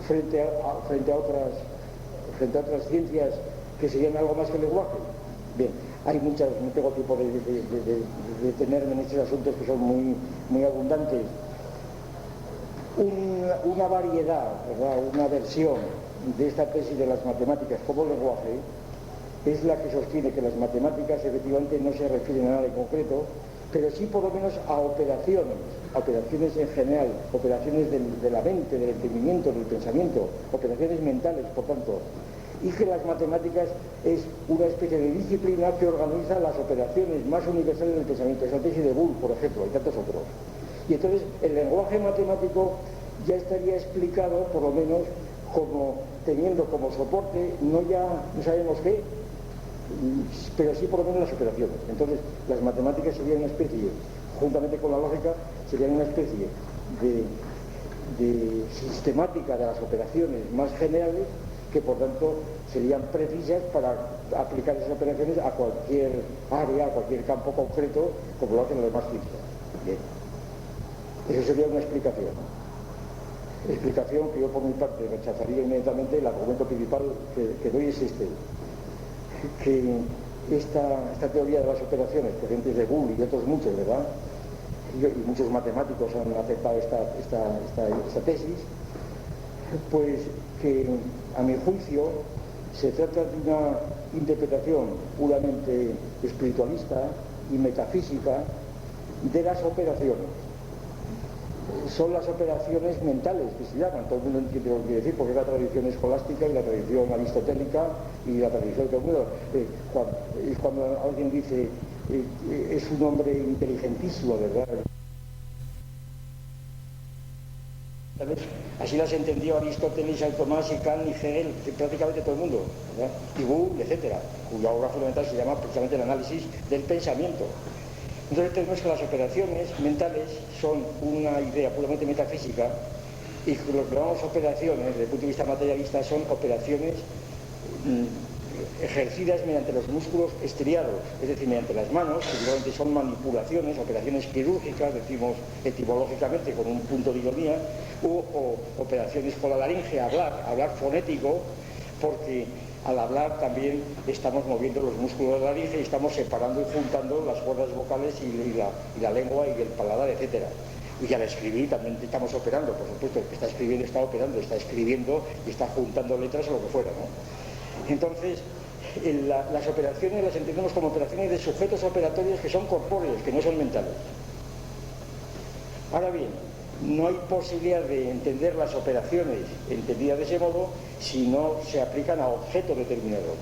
frente a otras ciencias que serían algo más que el lenguaje. Bien, hay muchas, no tengo tiempo de detenerme en estos asuntos que son muy abundantes. Una variedad, ¿verdad?, una versión de esta tesis de las matemáticas como lenguaje es la que sostiene que las matemáticas efectivamente no se refieren a nada en concreto, pero sí por lo menos a operaciones en general, operaciones de la mente, del entendimiento, del pensamiento, operaciones mentales, por tanto, y que las matemáticas es una especie de disciplina que organiza las operaciones más universales del pensamiento. Es la tesis de Boole, por ejemplo, y tantos otros. Y entonces el lenguaje matemático ya estaría explicado, por lo menos, como teniendo como soporte, no sabemos qué, pero sí por lo menos las operaciones. Entonces las matemáticas serían una especie, juntamente con la lógica, serían una especie de sistemática de las operaciones más generales, que por tanto serían precisas para aplicar esas operaciones a cualquier área, a cualquier campo concreto, como lo hacen los demás ciencias. Bien. Eso sería una explicación que yo por mi parte rechazaría inmediatamente. El argumento principal que doy es que esta teoría de las operaciones, procedentes de Boole y de otros muchos, ¿verdad?, y muchos matemáticos han aceptado esta tesis, pues que a mi juicio se trata de una interpretación puramente espiritualista y metafísica de las operaciones. Son las operaciones mentales que se llaman, todo el mundo entiende lo que quiere decir, porque es la tradición escolástica y la tradición aristotélica y la tradición de todo el mundo. Cuando alguien dice es un hombre inteligentísimo, ¿verdad? Así las entendió Aristóteles, Santo Tomás y Kant y Hegel, prácticamente todo el mundo, ¿verdad?, y Boole, etcétera, cuya obra fundamental se llama precisamente el análisis del pensamiento. Entonces tenemos que las operaciones mentales son una idea puramente metafísica, y lo que llamamos operaciones desde el punto de vista materialista son operaciones ejercidas mediante los músculos estriados, es decir, mediante las manos, que realmente son manipulaciones, operaciones quirúrgicas, decimos etimológicamente con un punto de ironía, o operaciones con la laringe, hablar fonético, porque al hablar también estamos moviendo los músculos de la laringe y estamos separando y juntando las cuerdas vocales y la lengua y el paladar, etcétera. Y al escribir también estamos operando, por supuesto, el que está escribiendo está operando, está escribiendo y está juntando letras o lo que fuera, ¿no? Entonces, las operaciones las entendemos como operaciones de sujetos operatorios que son corpóreos, que no son mentales. Ahora bien, no hay posibilidad de entender las operaciones entendidas de ese modo si no se aplican a objetos determinados.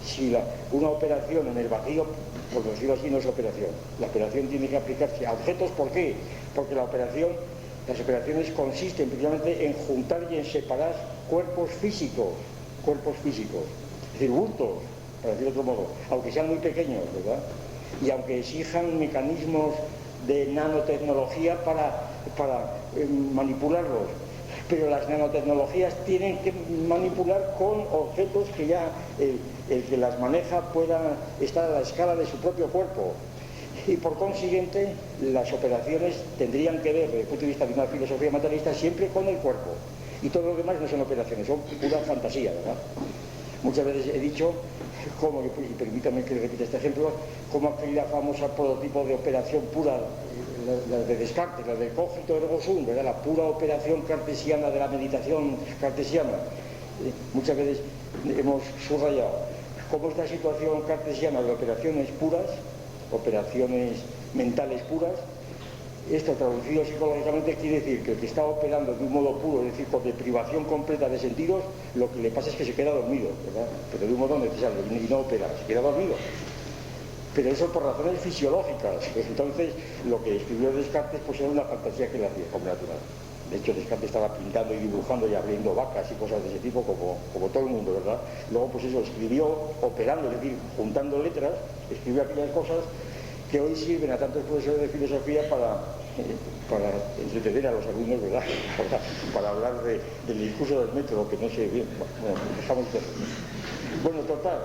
Si una operación en el vacío, por decirlo así, no es operación. La operación tiene que aplicarse a objetos. ¿Por qué? Porque las operaciones consisten precisamente en juntar y en separar cuerpos físicos, es decir, bultos, para decirlo de otro modo, aunque sean muy pequeños, ¿verdad?, y aunque exijan mecanismos de nanotecnología para manipularlos, pero las nanotecnologías tienen que manipular con objetos que ya el que las maneja pueda estar a la escala de su propio cuerpo, y por consiguiente las operaciones tendrían que ver desde el punto de vista de una filosofía materialista siempre con el cuerpo, y todo lo demás no son operaciones, son pura fantasía, ¿verdad? Muchas veces he dicho, y permítame que repita este ejemplo, como aquella famosa prototipo de operación pura, la de Descartes, la de cogito ergo sum, ¿verdad?, la pura operación cartesiana de la meditación cartesiana. Muchas veces hemos subrayado cómo esta situación cartesiana de operaciones puras, operaciones mentales puras, esto traducido psicológicamente quiere decir que el que está operando de un modo puro, es decir, con deprivación completa de sentidos, lo que le pasa es que se queda dormido, ¿verdad?, pero de un modo necesario, y no opera, se queda dormido. Pero eso por razones fisiológicas. Entonces lo que escribió Descartes pues era una fantasía que le hacía como natural. De hecho, Descartes estaba pintando y dibujando y abriendo vacas y cosas de ese tipo, como todo el mundo, ¿verdad? Luego, pues eso, escribió operando, es decir, juntando letras, escribió aquellas cosas que hoy sirven a tantos profesores de filosofía para entretener a los alumnos, ¿verdad? Para hablar del discurso del metro, que no sé bien. Bueno, dejamos de hacer. Bueno, total,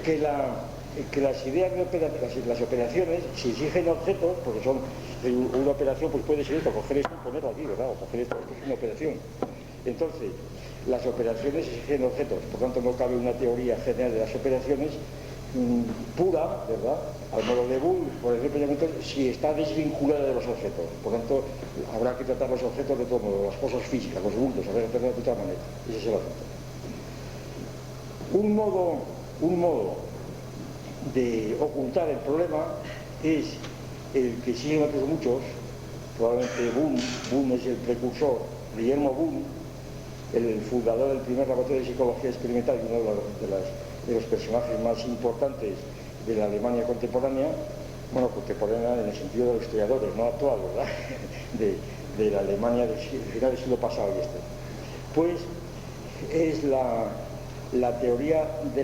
que las ideas de las operaciones, si exigen objetos, porque son una operación, pues puede ser esto, coger esto y ponerlo aquí, ¿verdad? O coger esto es una operación. Entonces, las operaciones exigen objetos, por tanto no cabe una teoría general de las operaciones pura, ¿verdad? Al modo de Boole, por ejemplo, si está desvinculada de los objetos. Por tanto, habrá que tratar los objetos de todo modo, las cosas físicas, los bultos, habrá que tratarlos de otra manera. Ese es el asunto. Un modo de ocultar el problema es el que siguen otros muchos, probablemente Boone es el precursor, Guillermo Boone, el fundador del primer laboratorio de psicología experimental y uno de los personajes más importantes de la Alemania contemporánea, bueno, contemporánea en el sentido de los historiadores, no actual, ¿verdad? De la Alemania del final del siglo pasado y este. Pues es la teoría de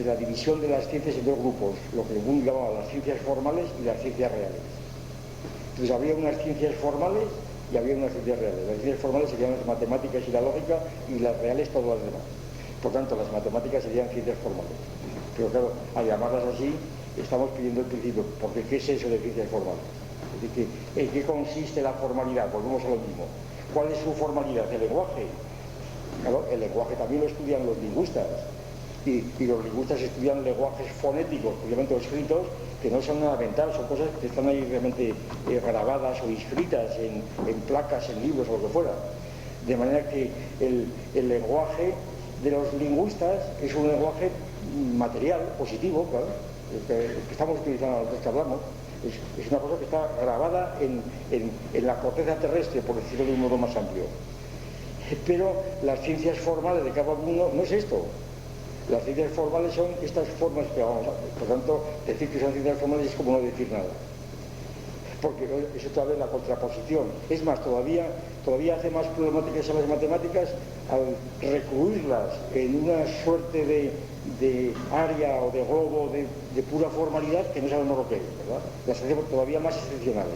la división de las ciencias en dos grupos, lo que Boone llamaba las ciencias formales y las ciencias reales. Entonces había unas ciencias formales y había unas ciencias reales. Las ciencias formales serían las matemáticas y la lógica, y las reales todas las demás. Por tanto, las matemáticas serían ciencias formales. Pero claro, al llamarlas así, estamos pidiendo el principio, porque ¿qué es eso de ciencias formales? Es decir, ¿en qué consiste la formalidad? Volvemos a lo mismo. ¿Cuál es su formalidad? El lenguaje. Claro, el lenguaje también lo estudian los lingüistas. Y los lingüistas estudian lenguajes fonéticos, obviamente escritos, que no son nada mental, son cosas que están ahí realmente grabadas o inscritas en placas, en libros o lo que fuera. De manera que el lenguaje de los lingüistas es un lenguaje material, positivo, claro, el que estamos utilizando, los que hablamos, es una cosa que está grabada en la corteza terrestre, por decirlo de un modo más amplio. Pero las ciencias formales de cada uno no es esto. Las ciencias formales son estas formas que vamos a ver. Por tanto, decir que son ciencias formales es como no decir nada. Porque eso todavía es la contraposición. Es más, todavía hace más problemáticas a las matemáticas al recluirlas en una suerte de área o de globo de pura formalidad que no sabemos lo que es, ¿verdad? Las hacemos todavía más excepcionales.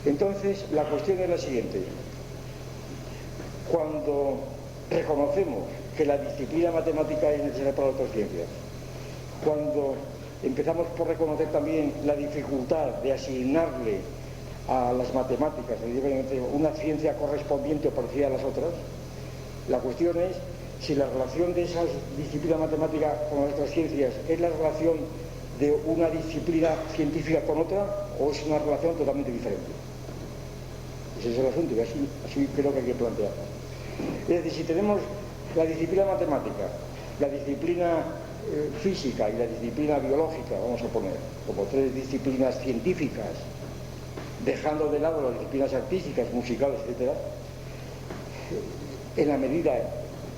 Entonces, la cuestión es la siguiente. Cuando reconocemos que la disciplina matemática es necesaria para otras ciencias, cuando empezamos por reconocer también la dificultad de asignarle a las matemáticas una ciencia correspondiente o parecida a las otras, la cuestión es si la relación de esa disciplina matemática con las otras ciencias es la relación de una disciplina científica con otra o es una relación totalmente diferente. Ese es el asunto y así creo que hay que plantearlo. Es decir, si tenemos la disciplina matemática, la disciplina física y la disciplina biológica, vamos a poner, como tres disciplinas científicas, dejando de lado las disciplinas artísticas, musicales, etc., en la medida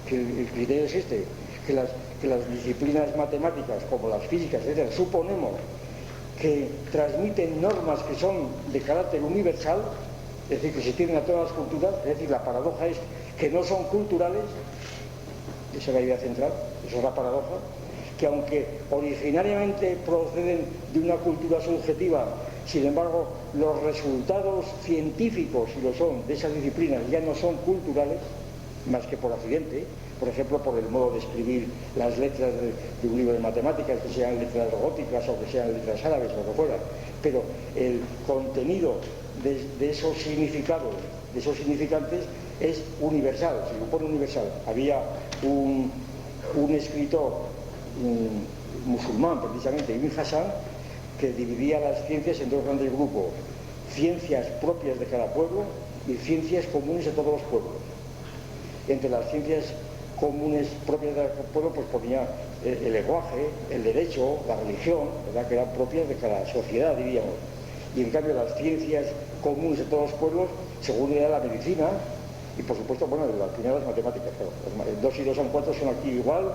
que el criterio es este, que las disciplinas matemáticas, como las físicas, etc., suponemos que transmiten normas que son de carácter universal, es decir, que se tienen a todas las culturas, es decir, la paradoja es que no son culturales, esa es la idea central, esa es la paradoja, que aunque originariamente proceden de una cultura subjetiva, sin embargo, los resultados científicos, si lo son, de esas disciplinas ya no son culturales, más que por accidente, por ejemplo, por el modo de escribir las letras de un libro de matemáticas, que sean letras góticas o que sean letras árabes o lo que fuera, pero el contenido de esos significados, de esos significantes, es universal, se supone universal. Había un escritor musulmán, precisamente, Ibn Hassan, que dividía las ciencias en dos grandes grupos: ciencias propias de cada pueblo y ciencias comunes de todos los pueblos. Entre las ciencias comunes propias de cada pueblo, pues ponía el lenguaje, el derecho, la religión, ¿verdad?, que eran propias de cada sociedad, diríamos. Y en cambio las ciencias comunes de todos los pueblos, según era la medicina, y por supuesto, bueno, al final las matemáticas, claro. 2 y 2 son 4 son aquí igual,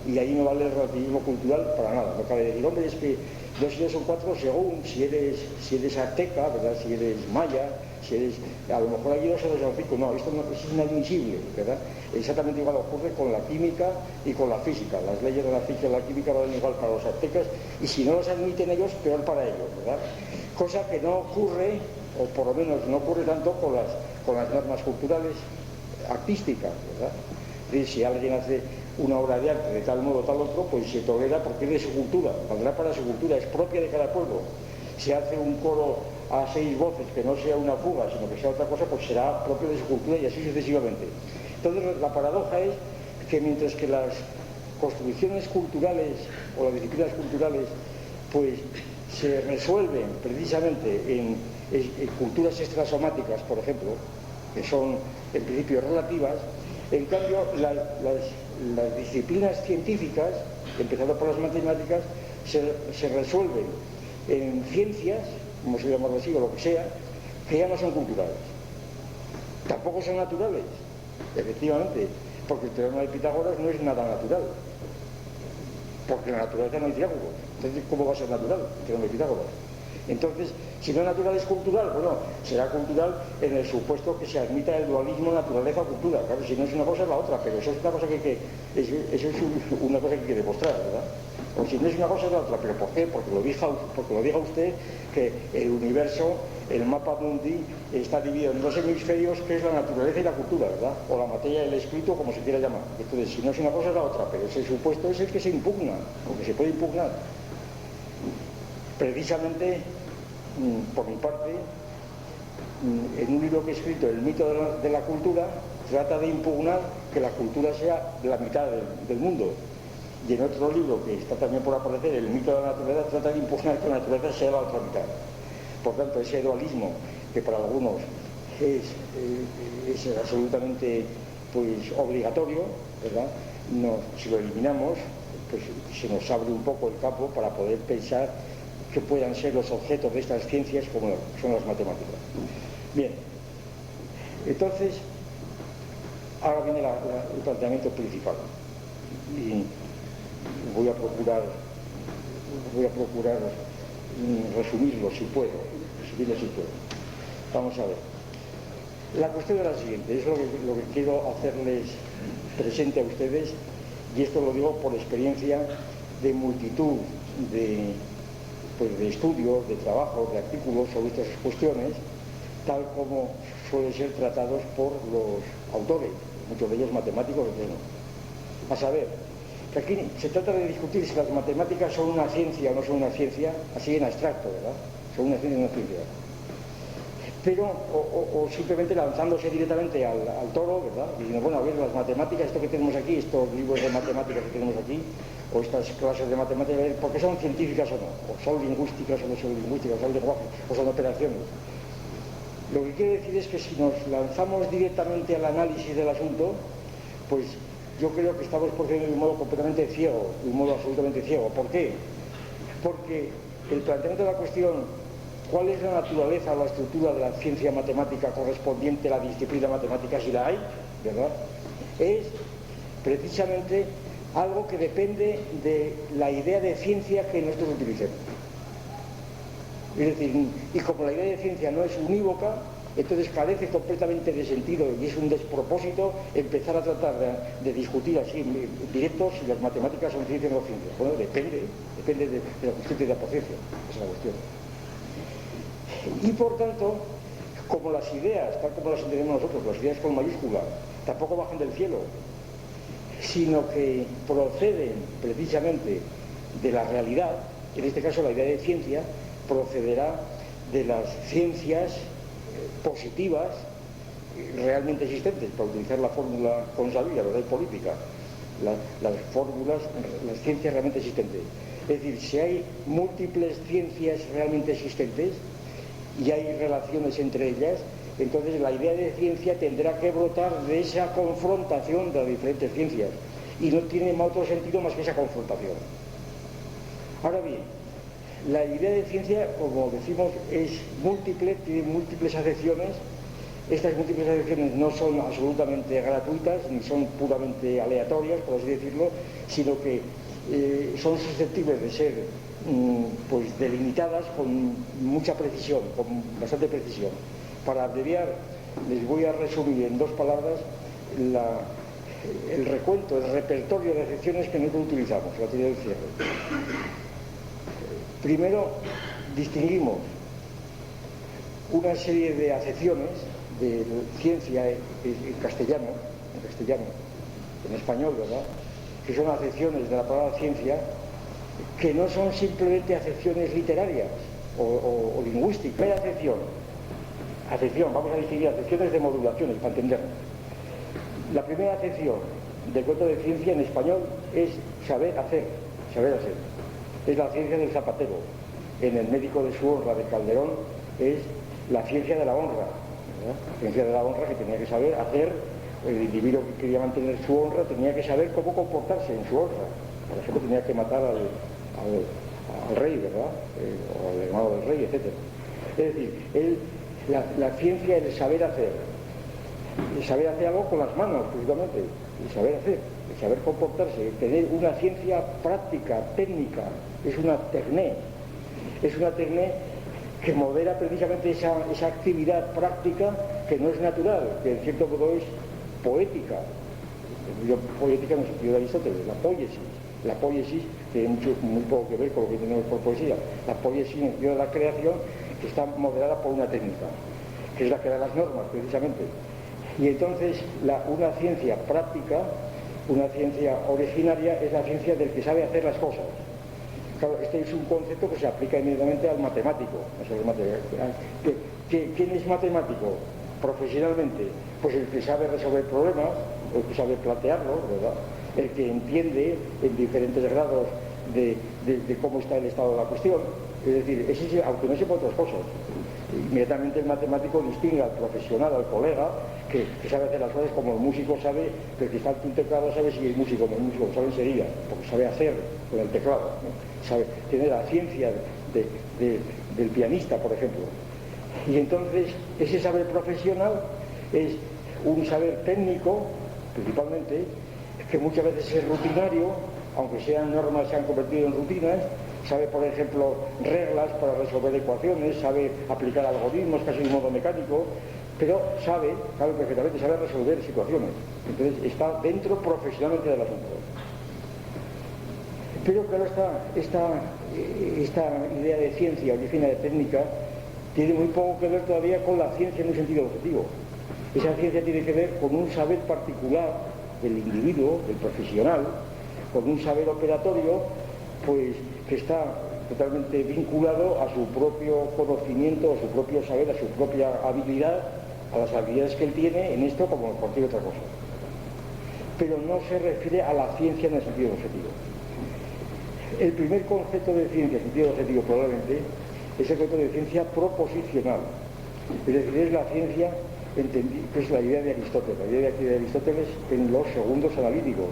y ahí no vale el relativismo cultural para nada. No cabe decir, hombre, es que 2 y 2 son 4 según si eres azteca, ¿verdad? Si eres maya, si eres, a lo mejor allí 2 son 5, no, esto no, es inadmisible, ¿verdad? Exactamente igual ocurre con la química y con la física. Las leyes de la física y la química valen igual para los aztecas, y si no los admiten ellos, peor para ellos, ¿verdad? Cosa que no ocurre, o por lo menos no ocurre tanto con las normas culturales artísticas, ¿verdad? Es decir, si alguien hace una obra de arte de tal modo o tal otro, pues se tolera porque es de su cultura, valdrá para su cultura, es propia de cada pueblo. Si hace un coro a 6 voces que no sea una fuga, sino que sea otra cosa, pues será propio de su cultura, y así sucesivamente. Entonces la paradoja es que mientras que las construcciones culturales o las disciplinas culturales pues se resuelven precisamente en culturas extrasomáticas, por ejemplo, que son en principio relativas, en cambio las disciplinas científicas, empezando por las matemáticas, se resuelven en ciencias, como se llama así o lo que sea, que ya no son culturales. Tampoco son naturales, efectivamente, porque el teorema de Pitágoras no es nada natural, porque en la naturaleza no hay triángulos. Entonces, ¿cómo va a ser natural el teorema de Pitágoras? Entonces, si no es natural es cultural, bueno, será cultural en el supuesto que se admita el dualismo naturaleza-cultura. Claro, si no es una cosa es la otra, pero eso es una cosa que una cosa que hay que demostrar, ¿verdad? O si no es una cosa es la otra, pero ¿por qué? Porque lo diga usted que el universo, el mapa mundi, está dividido en 2 hemisferios, que es la naturaleza y la cultura, ¿verdad? O la materia y el espíritu, como se quiera llamar. Entonces, si no es una cosa es la otra, pero ese supuesto es el que se impugna, o que se puede impugnar. Precisamente, por mi parte, en un libro que he escrito, El mito de la cultura, trata de impugnar que la cultura sea la mitad del mundo. Y en otro libro que está también por aparecer, El mito de la naturaleza, trata de impugnar que la naturaleza sea la otra mitad. Por tanto, ese dualismo, que para algunos es absolutamente pues, obligatorio, ¿verdad? Si lo eliminamos, pues se nos abre un poco el campo para poder pensar que puedan ser los objetos de estas ciencias como son las matemáticas. Bien, entonces, ahora viene el planteamiento principal. Y voy a procurar resumirlo si puedo. Vamos a ver. La cuestión es la siguiente, es lo que quiero hacerles presente a ustedes, y esto lo digo por experiencia de multitud de estudios, de trabajos, de artículos sobre estas cuestiones, tal como suelen ser tratados por los autores, muchos de ellos matemáticos, otros no. A saber, que aquí se trata de discutir si las matemáticas son una ciencia o no son una ciencia, así en abstracto, ¿verdad? Son una ciencia o no una ciencia. Pero, o simplemente lanzándose directamente al toro, ¿verdad? Diciendo, bueno, a ver, las matemáticas, esto que tenemos aquí, estos libros de matemáticas que tenemos aquí, o estas clases de matemáticas, ¿por qué son científicas o no? O son lingüísticas o no son lingüísticas, o son lenguajes, o son operaciones. Lo que quiero decir es que si nos lanzamos directamente al análisis del asunto, pues yo creo que estamos procediendo de un modo completamente ciego, de un modo absolutamente ciego. ¿Por qué? Porque el planteamiento de la cuestión, ¿cuál es la naturaleza o la estructura de la ciencia matemática correspondiente a la disciplina matemática, si la hay, ¿verdad? Es precisamente algo que depende de la idea de ciencia que nosotros utilicemos. Es decir, y como la idea de ciencia no es unívoca, entonces carece completamente de sentido y es un despropósito empezar a tratar de discutir así en directo si las matemáticas son ciencia o no ciencia. Bueno, depende de la cuestión de la potencia, esa es la cuestión. Y por tanto, como las ideas, tal como las entendemos nosotros, las ideas con mayúscula, tampoco bajan del cielo, sino que proceden precisamente de la realidad, en este caso la idea de ciencia procederá de las ciencias positivas realmente existentes, para utilizar la fórmula consabida, la ley política, las ciencias realmente existentes. Es decir, si hay múltiples ciencias realmente existentes y hay relaciones entre ellas, entonces la idea de ciencia tendrá que brotar de esa confrontación de las diferentes ciencias, y no tiene más otro sentido más que esa confrontación. Ahora bien, la idea de ciencia, como decimos, es múltiple, tiene múltiples acepciones, Estas múltiples acepciones no son absolutamente gratuitas ni son puramente aleatorias, por así decirlo, sino que son susceptibles de ser pues delimitadas con mucha precisión, con bastante precisión. Para abreviar, les voy a resumir en 2 palabras el recuento, el repertorio de acepciones que nosotros utilizamos, la teoría del cierre. Primero, distinguimos una serie de acepciones de ciencia en castellano, en español, ¿verdad?, que son acepciones de la palabra ciencia, que no son simplemente acepciones literarias o lingüísticas. Primera acepción, vamos a distinguir acepciones de modulaciones para entendernos. La primera acepción del concepto de ciencia en español es saber hacer. Es la ciencia del zapatero. En El médico de su honra de Calderón es la ciencia de la honra, ¿verdad? La ciencia de la honra, que tenía que saber hacer. El individuo que quería mantener su honra tenía que saber cómo comportarse en su honra. Por ejemplo, tenía que matar al rey, ¿verdad? O al hermano del rey, etc. Es decir, la ciencia es el saber hacer. El saber hacer algo con las manos, precisamente. El saber hacer, el saber comportarse, tener una ciencia práctica, técnica. Es una tecné. Es una tecné que modera precisamente esa actividad práctica que no es natural, que en cierto modo es poética. Poética en el sentido de Aristóteles, la poiesis tiene muy poco que ver con lo que tenemos por poesía. La poiesis en el sentido de la creación, que está moderada por una técnica, que es la que da las normas precisamente. Y entonces una ciencia práctica, una ciencia originaria, es la ciencia del que sabe hacer las cosas. Claro, este es un concepto que se aplica inmediatamente al matemático. ¿Quién es matemático? Profesionalmente, pues el que sabe resolver problemas, el que sabe plantearlos, ¿verdad?, el que entiende en diferentes grados de cómo está el estado de la cuestión. Es decir, aunque no sepa otras cosas, inmediatamente el matemático distingue al profesional, al colega, que sabe hacer las cosas, como el músico sabe, que el que está ante un teclado sabe si es músico o no es músico, lo sabe enseguida, porque sabe hacer con el teclado, ¿no? Tiene la ciencia del pianista, por ejemplo. Y entonces ese saber profesional es un saber técnico, principalmente, que muchas veces es rutinario, aunque sean normas, se han convertido en rutinas. Sabe, por ejemplo, reglas para resolver ecuaciones, sabe aplicar algoritmos casi de modo mecánico, pero sabe perfectamente, sabe resolver situaciones. Entonces está dentro profesionalmente del asunto. Pero claro, esta idea de ciencia origina de técnica tiene muy poco que ver todavía con la ciencia en un sentido objetivo. Esa ciencia tiene que ver con un saber particular del individuo, del profesional, con un saber operatorio, pues que está totalmente vinculado a su propio conocimiento, a su propio saber, a su propia habilidad, a las habilidades que él tiene en esto como en cualquier otra cosa. Pero no se refiere a la ciencia en el sentido objetivo. El primer concepto de ciencia en sentido objetivo probablemente es el concepto de ciencia proposicional. Es decir, es la ciencia, que es la idea de Aristóteles, la idea de Aristóteles en los segundos analíticos,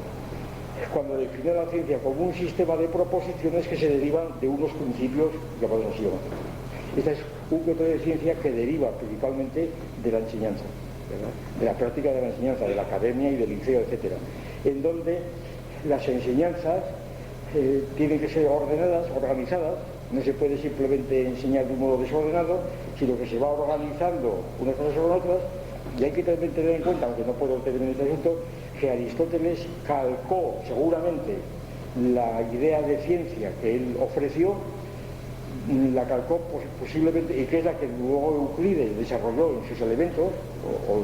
cuando define la ciencia como un sistema de proposiciones que se derivan de unos principios llamados axiomas. Este es un concepto de ciencia que deriva principalmente de la enseñanza, ¿verdad?, de la práctica de la enseñanza, de la academia y del liceo, etc., en donde las enseñanzas tienen que ser ordenadas, organizadas. No se puede simplemente enseñar de un modo desordenado, sino que se va organizando unas cosas sobre otras. Y hay que también tener en cuenta, aunque no puedo tener en este asunto, que Aristóteles calcó seguramente la idea de ciencia que él ofreció, la calcó posiblemente, y que es la que luego Euclides desarrolló en sus elementos, o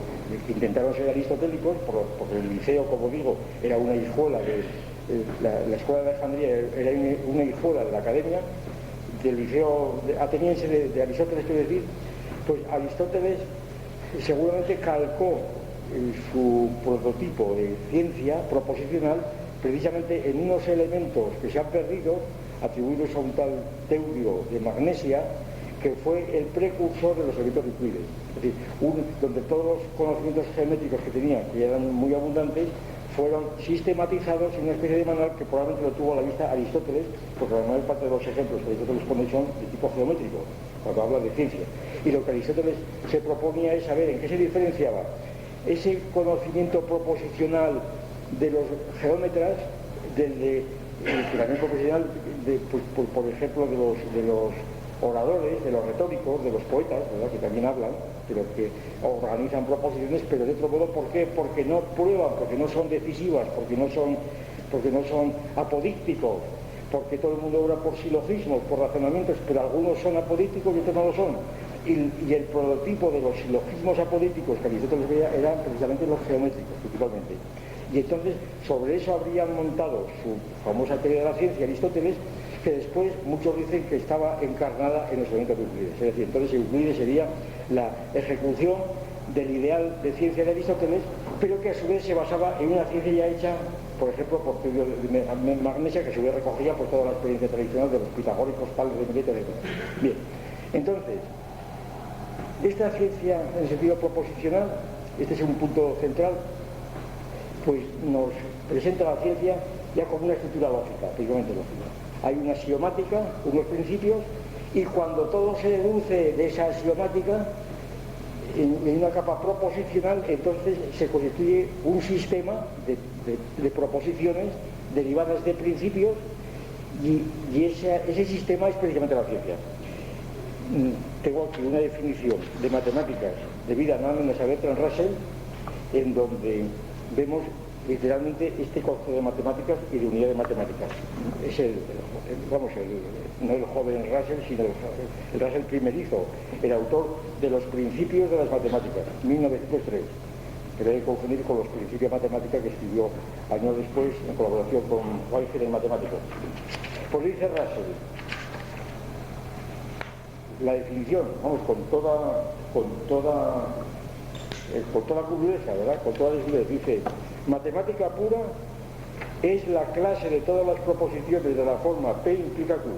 intentaron ser aristotélicos, porque el liceo, como digo, era una hijuela la escuela de Alejandría era una hijuela de la academia, del liceo ateniense de Aristóteles, quiero decir. Pues Aristóteles seguramente calcó su prototipo de ciencia proposicional precisamente en unos elementos que se han perdido, atribuidos a un tal Teurio de Magnesia, que fue el precursor de los elementos de Euclides. Es decir, donde todos los conocimientos geométricos que tenía, que eran muy abundantes, fueron sistematizados en una especie de manual que probablemente lo tuvo a la vista Aristóteles, porque la mayor parte de los ejemplos que Aristóteles pone son de tipo geométrico, cuando habla de ciencia. Y lo que Aristóteles se proponía es saber en qué se diferenciaba ese conocimiento proposicional de los geómetras del de también profesional pues, por ejemplo de los oradores, de los retóricos, de los poetas, ¿verdad? Que también hablan, pero que organizan proposiciones, pero de otro modo. ¿Por qué? Porque no prueban, porque no son decisivas, porque no son apodícticos, porque todo el mundo obra por silogismos, por razonamientos, pero algunos son apodícticos y otros no lo son. Y el prototipo de los silogismos apodíticos que Aristóteles veía eran precisamente los geométricos, principalmente. Y entonces sobre eso habrían montado su famosa teoría de la ciencia, Aristóteles, que después muchos dicen que estaba encarnada en los elementos de Euclides. Es decir, entonces Euclides sería la ejecución del ideal de ciencia de Aristóteles, pero que a su vez se basaba en una ciencia ya hecha, por ejemplo, por Teodoro de Magnesia, que a su vez recogía pues, toda la experiencia tradicional de los pitagóricos, Tales de Mileto, etc. Bien, entonces, esta ciencia en el sentido proposicional, este es un punto central, pues nos presenta la ciencia ya como una estructura lógica, principalmente lógica. Hay una axiomática, unos principios, y cuando todo se deduce de esa axiomática en una capa proposicional, entonces se constituye un sistema de proposiciones derivadas de principios, y ese sistema es precisamente la ciencia. Tengo aquí una definición de matemáticas debida nada menos a Bertrand Russell, en donde vemos literalmente este concepto de matemáticas y de unidad de matemáticas. Es no el joven Russell, sino el Russell primerizo, el autor de los principios de las matemáticas, 1903, que debe confundir con los principios de matemática que escribió años después en colaboración con Weiser en matemáticas. Pues dice Russell, la definición, vamos, con toda crudeza, ¿verdad? Con toda desnudez, dice: matemática pura es la clase de todas las proposiciones de la forma P implica Q,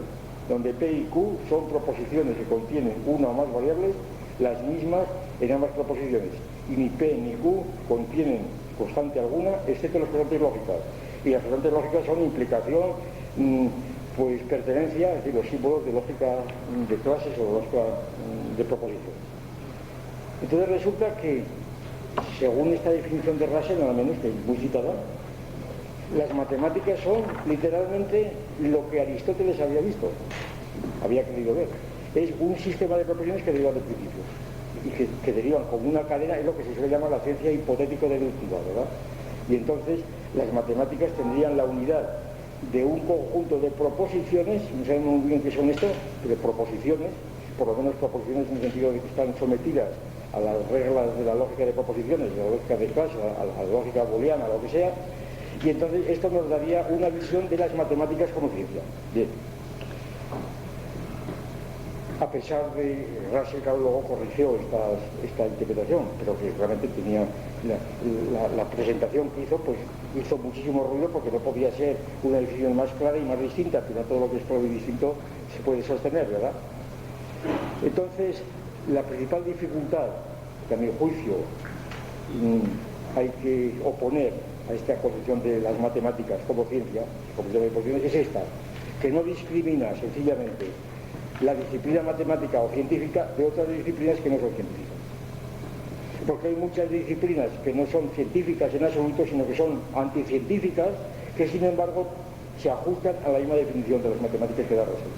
donde P y Q son proposiciones que contienen una o más variables, las mismas en ambas proposiciones, y ni P ni Q contienen constante alguna, excepto las constantes lógicas. Y las constantes lógicas son implicación, pues pertenencia, es decir, los símbolos de lógica de clases o lógica de proposiciones. Entonces resulta que, según esta definición de Russell, nada menos, que es muy citada, las matemáticas son literalmente lo que Aristóteles había visto, había querido ver. Es un sistema de proposiciones que derivan de principios y que derivan como una cadena, es lo que se suele llamar la ciencia hipotético-deductiva, ¿verdad? Y entonces las matemáticas tendrían la unidad de un conjunto de proposiciones, no sabemos muy bien qué son esto, pero proposiciones, por lo menos proposiciones en el sentido de que están sometidas a las reglas de la lógica de proposiciones, de la lógica de clase, a la lógica booleana, a lo que sea, y entonces esto nos daría una visión de las matemáticas como ciencia. Bien. A pesar de Russell, que luego corrigió esta interpretación, pero que realmente tenía la presentación que hizo, pues hizo muchísimo ruido, porque no podía ser una definición más clara y más distinta, pero no todo lo que es claro y distinto se puede sostener, ¿verdad? Entonces, la principal dificultad que a mi juicio hay que oponer a esta concepción de las matemáticas como ciencia, es esta, que no discrimina sencillamente la disciplina matemática o científica de otras disciplinas que no son científicas. Porque hay muchas disciplinas que no son científicas en absoluto, sino que son anticientíficas, que sin embargo se ajustan a la misma definición de las matemáticas que da Russell.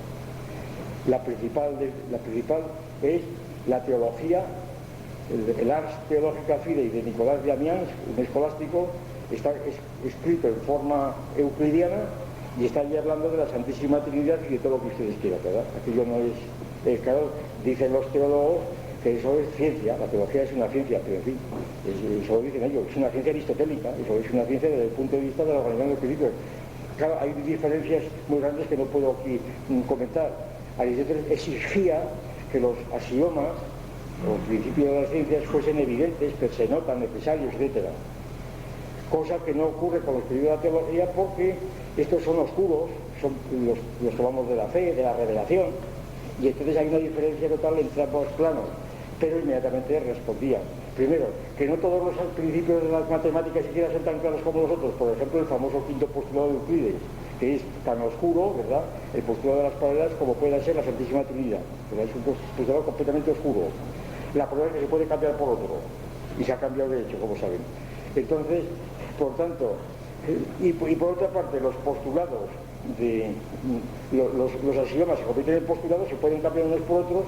La principal es la teología, el Ars Theologica Fidei de Nicolás de Amiens, un escolástico, está escrito en forma euclidiana y está allí hablando de la Santísima Trinidad y de todo lo que ustedes quieran, ¿verdad? Aquello no es, claro, dicen los teólogos que eso es ciencia, la teología es una ciencia, pero en fin, eso lo dicen ellos, es una ciencia aristotélica, eso es una ciencia desde el punto de vista de la organización de los principios. Claro, hay diferencias muy grandes que no puedo aquí comentar. Aristóteles exigía que los axiomas, los principios de las ciencias, fuesen evidentes, per se nota, necesarios, etc. Cosa que no ocurre con los principios de la teología, porque estos son oscuros, son los que vamos de la fe, de la revelación, y entonces hay una diferencia total entre ambos planos. Pero inmediatamente respondía, primero, que no todos los principios de las matemáticas siquiera son tan claros como los otros. Por ejemplo, el famoso quinto postulado de Euclides, que es tan oscuro, ¿verdad?, el postulado de las paralelas como puede ser la Santísima Trinidad, ¿verdad? Es un postulado completamente oscuro. La prueba es que se puede cambiar por otro, y se ha cambiado de hecho, como saben. Entonces, por tanto, y por otra parte, los postulados de los axiomas se convierten en postulados, se pueden cambiar unos por otros,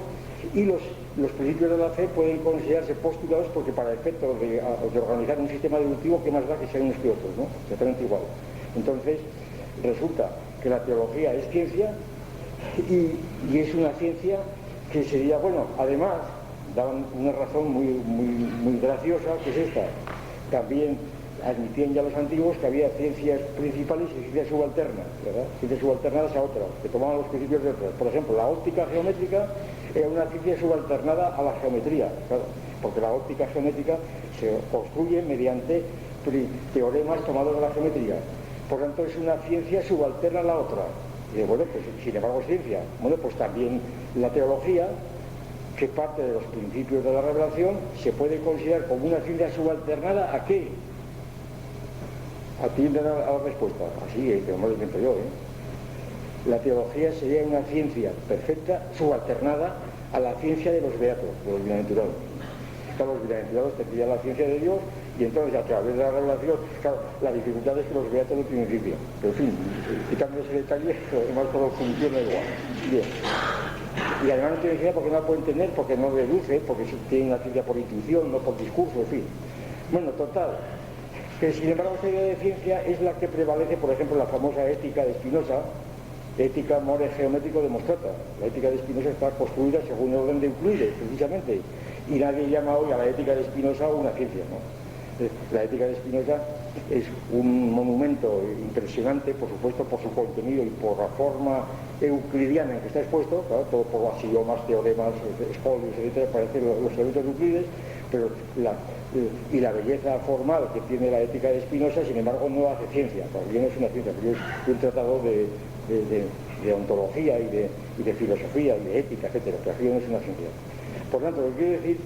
y los principios de la fe pueden considerarse postulados porque para efecto de organizar un sistema deductivo, ¿qué más da que sean unos que otros, ¿no? Exactamente igual. Entonces, resulta que la teología es ciencia y es una ciencia que sería, bueno, además, daban una razón muy graciosa, que es esta. También admitían ya los antiguos que había ciencias principales y ciencias subalternas, ¿verdad? Ciencias subalternadas a otras, que tomaban los principios de otras. Por ejemplo, la óptica geométrica era una ciencia subalternada a la geometría, claro, porque la óptica geométrica se construye mediante teoremas tomados de la geometría. Por tanto, es una ciencia subalterna a la otra. Y bueno, pues sin embargo es ciencia. Bueno, pues también la teología, que parte de los principios de la revelación, se puede considerar como una ciencia subalternada ¿a qué? Atienden a la respuesta, así que no lo invento yo, La teología sería una ciencia perfecta, subalternada a la ciencia de los beatos, de los bienaventurados. Claro, los bienaventurados tendrían la ciencia de Dios, y entonces a través de la revelación, claro, la dificultad es que los beatos no tienen ciencia. Pero en fin, quitando ese detalle, además todo funciona igual. Bien. Y además no tiene ciencia porque no la pueden tener, porque no deduce, porque tiene una ciencia por intuición, no por discurso, en fin. Bueno, total. Que sin embargo esta idea de ciencia es la que prevalece, por ejemplo, en la famosa ética de Spinoza, ética more geométrico demostrata. La ética de Spinoza está construida según el orden de Euclides, precisamente, y nadie llama hoy a la ética de Spinoza una ciencia, ¿no? La ética de Spinoza es un monumento impresionante, por supuesto, por su contenido y por la forma euclidiana en que está expuesto, claro, todo por los axiomas, teoremas, espolios, etcétera, parecen los elementos de Euclides, pero la belleza formal que tiene la ética de Spinoza, sin embargo, no hace ciencia, todavía no es una ciencia, pero es un tratado de ontología y de filosofía y de ética, etcétera, pero aquí no es una ciencia. Por tanto, lo que quiero decir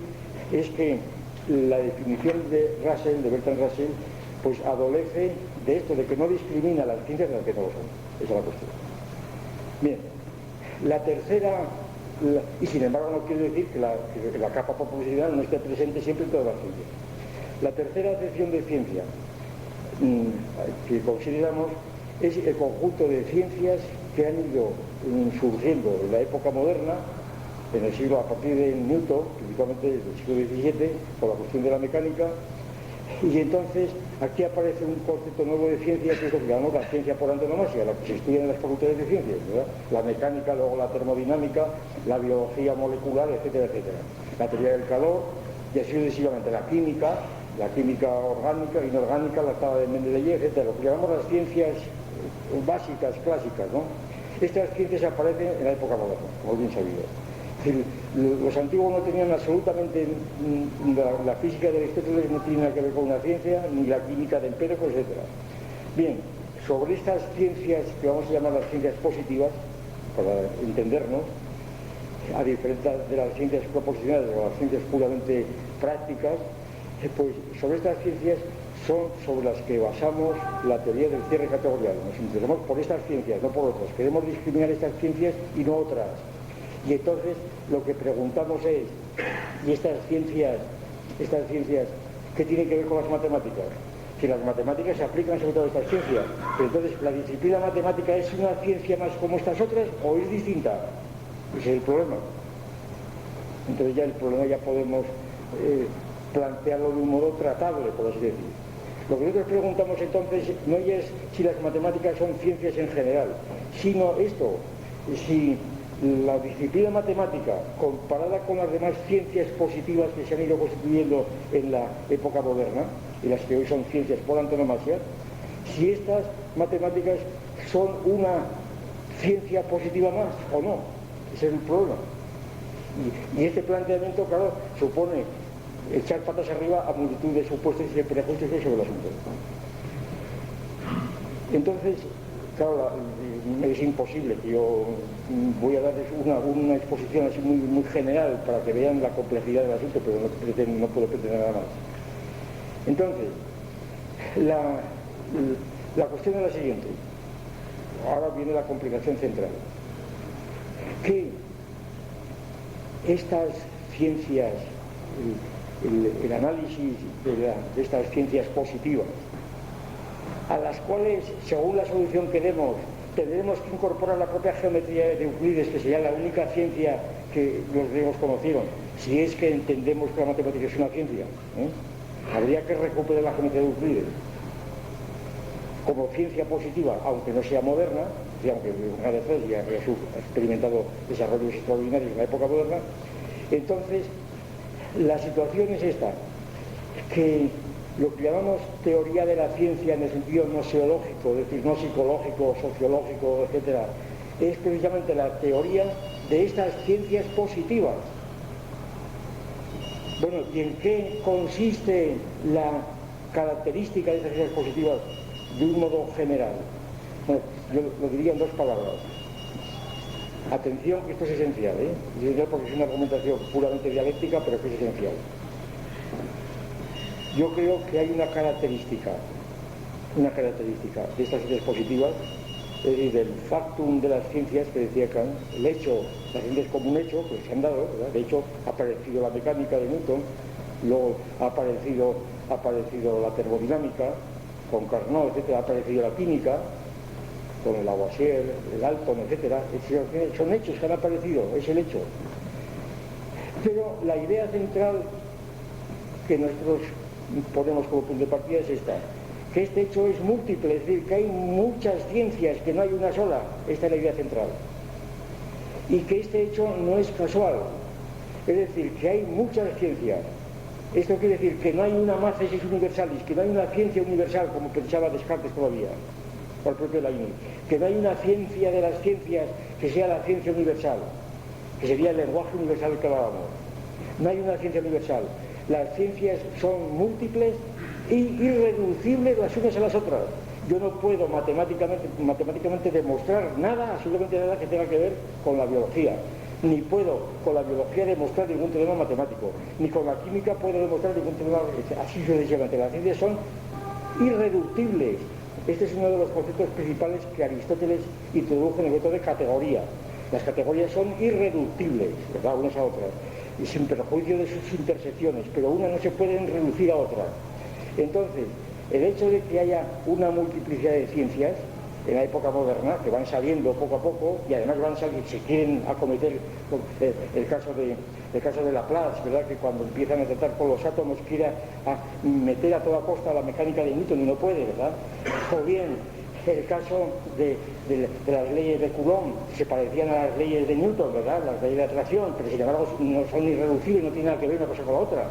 es que la definición de Russell, de Bertrand Russell, pues adolece de esto, de que no discrimina las ciencias de las que no lo son. Esa es la cuestión. Bien, la tercera, y sin embargo no quiero decir que la capa proposicional no esté presente siempre en todas las ciencias. La tercera acepción de ciencia que consideramos es el conjunto de ciencias que han ido surgiendo en la época moderna, en el siglo, a partir de Newton, principalmente desde el siglo XVII, por la cuestión de la mecánica, y entonces aquí aparece un concepto nuevo de ciencia, que es lo que llamamos la ciencia por antonomasia, la que se estudia en las facultades de ciencias, ¿verdad? La mecánica, luego la termodinámica, la biología molecular, etcétera, etcétera. La teoría del calor, y así sucesivamente la química orgánica, inorgánica, la tabla de Mendeleev, etcétera. Lo que llamamos las ciencias básicas, clásicas, ¿no? Estas ciencias aparecen en la época moderna, como bien sabido. Los antiguos no tenían absolutamente la física de Aristóteles no tiene nada que ver con una ciencia, ni la química de Empédocles, etc. Bien, sobre estas ciencias que vamos a llamar las ciencias positivas, para entendernos, a diferencia de las ciencias proposicionales o las ciencias puramente prácticas, pues sobre estas ciencias son sobre las que basamos la teoría del cierre categorial. Nos interesamos por estas ciencias, no por otras. Queremos discriminar estas ciencias y no otras. Y entonces lo que preguntamos es, ¿y estas ciencias qué tienen que ver con las matemáticas? Si las matemáticas se aplican sobre todo a estas ciencias, pero entonces la disciplina matemática es una ciencia más como estas otras o es distinta. Ese es el problema. Entonces ya el problema ya podemos plantearlo de un modo tratable, por así decir. Lo que nosotros preguntamos entonces no es si las matemáticas son ciencias en general, sino esto, si la disciplina matemática, comparada con las demás ciencias positivas que se han ido constituyendo en la época moderna, y las que hoy son ciencias por antonomasia, si estas matemáticas son una ciencia positiva más o no. Ese es el problema. Y este planteamiento, claro, supone echar patas arriba a multitud de supuestos y de prejuicios sobre el asunto. Entonces, claro, es imposible que yo voy a darles una exposición así muy general para que vean la complejidad del asunto, pero no puedo pretender nada más. Entonces, la cuestión es la siguiente. ahora viene la complicación central, que estas ciencias, el análisis de estas ciencias positivas, a las cuales, según la solución que demos, tendremos que incorporar la propia geometría de Euclides, que sería la única ciencia que los griegos conocieron, si es que entendemos que la matemática es una ciencia, habría que recuperar la geometría de Euclides como ciencia positiva, aunque no sea moderna, y aunque una de tres ya ha experimentado desarrollos extraordinarios en la época moderna. Entonces, la situación es esta, que lo que llamamos teoría de la ciencia en el sentido gnoseológico, es decir, no psicológico, sociológico, etcétera, es precisamente la teoría de estas ciencias positivas. Bueno, ¿y en qué consiste la característica de estas ciencias positivas de un modo general? Bueno, yo lo diría en dos palabras. Atención, que esto es esencial, es esencial porque es una argumentación puramente dialéctica, pero que es esencial. Yo creo que hay una característica de estas ciencias positivas, es decir, del factum de las ciencias que decía Kant, el hecho, las ciencias como un hecho, que se han dado, ¿verdad? De hecho ha aparecido la mecánica de Newton, luego ha aparecido la termodinámica, con Carnot, etcétera, ha aparecido la química, con el Lavoisier, el Dalton, etcétera, son hechos que han aparecido, es el hecho. Pero la idea central que nosotros ponemos como punto de partida es esta, que este hecho es múltiple, es decir, que hay muchas ciencias, que no hay una sola, esta es la idea central. Y que este hecho no es casual, es decir, que hay muchas ciencias. Esto quiere decir que no hay una mathesis universalis, que no hay una ciencia universal, como pensaba Descartes todavía, o el propio Leibniz, que no hay una ciencia de las ciencias que sea la ciencia universal, que sería el lenguaje universal que hablábamos. No hay una ciencia universal. Las ciencias son múltiples e irreducibles las unas a las otras. Yo no puedo matemáticamente demostrar nada, absolutamente nada que tenga que ver con la biología. Ni puedo con la biología demostrar ningún teorema matemático, ni con la química puedo demostrar ningún teorema, así sucesivamente. Las ciencias son irreductibles. Este es uno de los conceptos principales que Aristóteles introdujo en el método de categoría. Las categorías son irreductibles, ¿verdad?, unas a otras, y sin perjuicio de sus intersecciones, pero unas no se pueden reducir a otras. Entonces, el hecho de que haya una multiplicidad de ciencias en la época moderna, que van saliendo poco a poco, y además van saliendo, se quieren acometer el caso de Laplace, ¿verdad?, que cuando empiezan a tratar con los átomos quiere meter a toda costa la mecánica de Newton y no puede, ¿verdad? O bien el caso de las leyes de Coulomb, que se parecían a las leyes de Newton, ¿verdad?, las leyes de atracción, pero sin embargo no son irreducibles, no tienen nada que ver una cosa con la otra.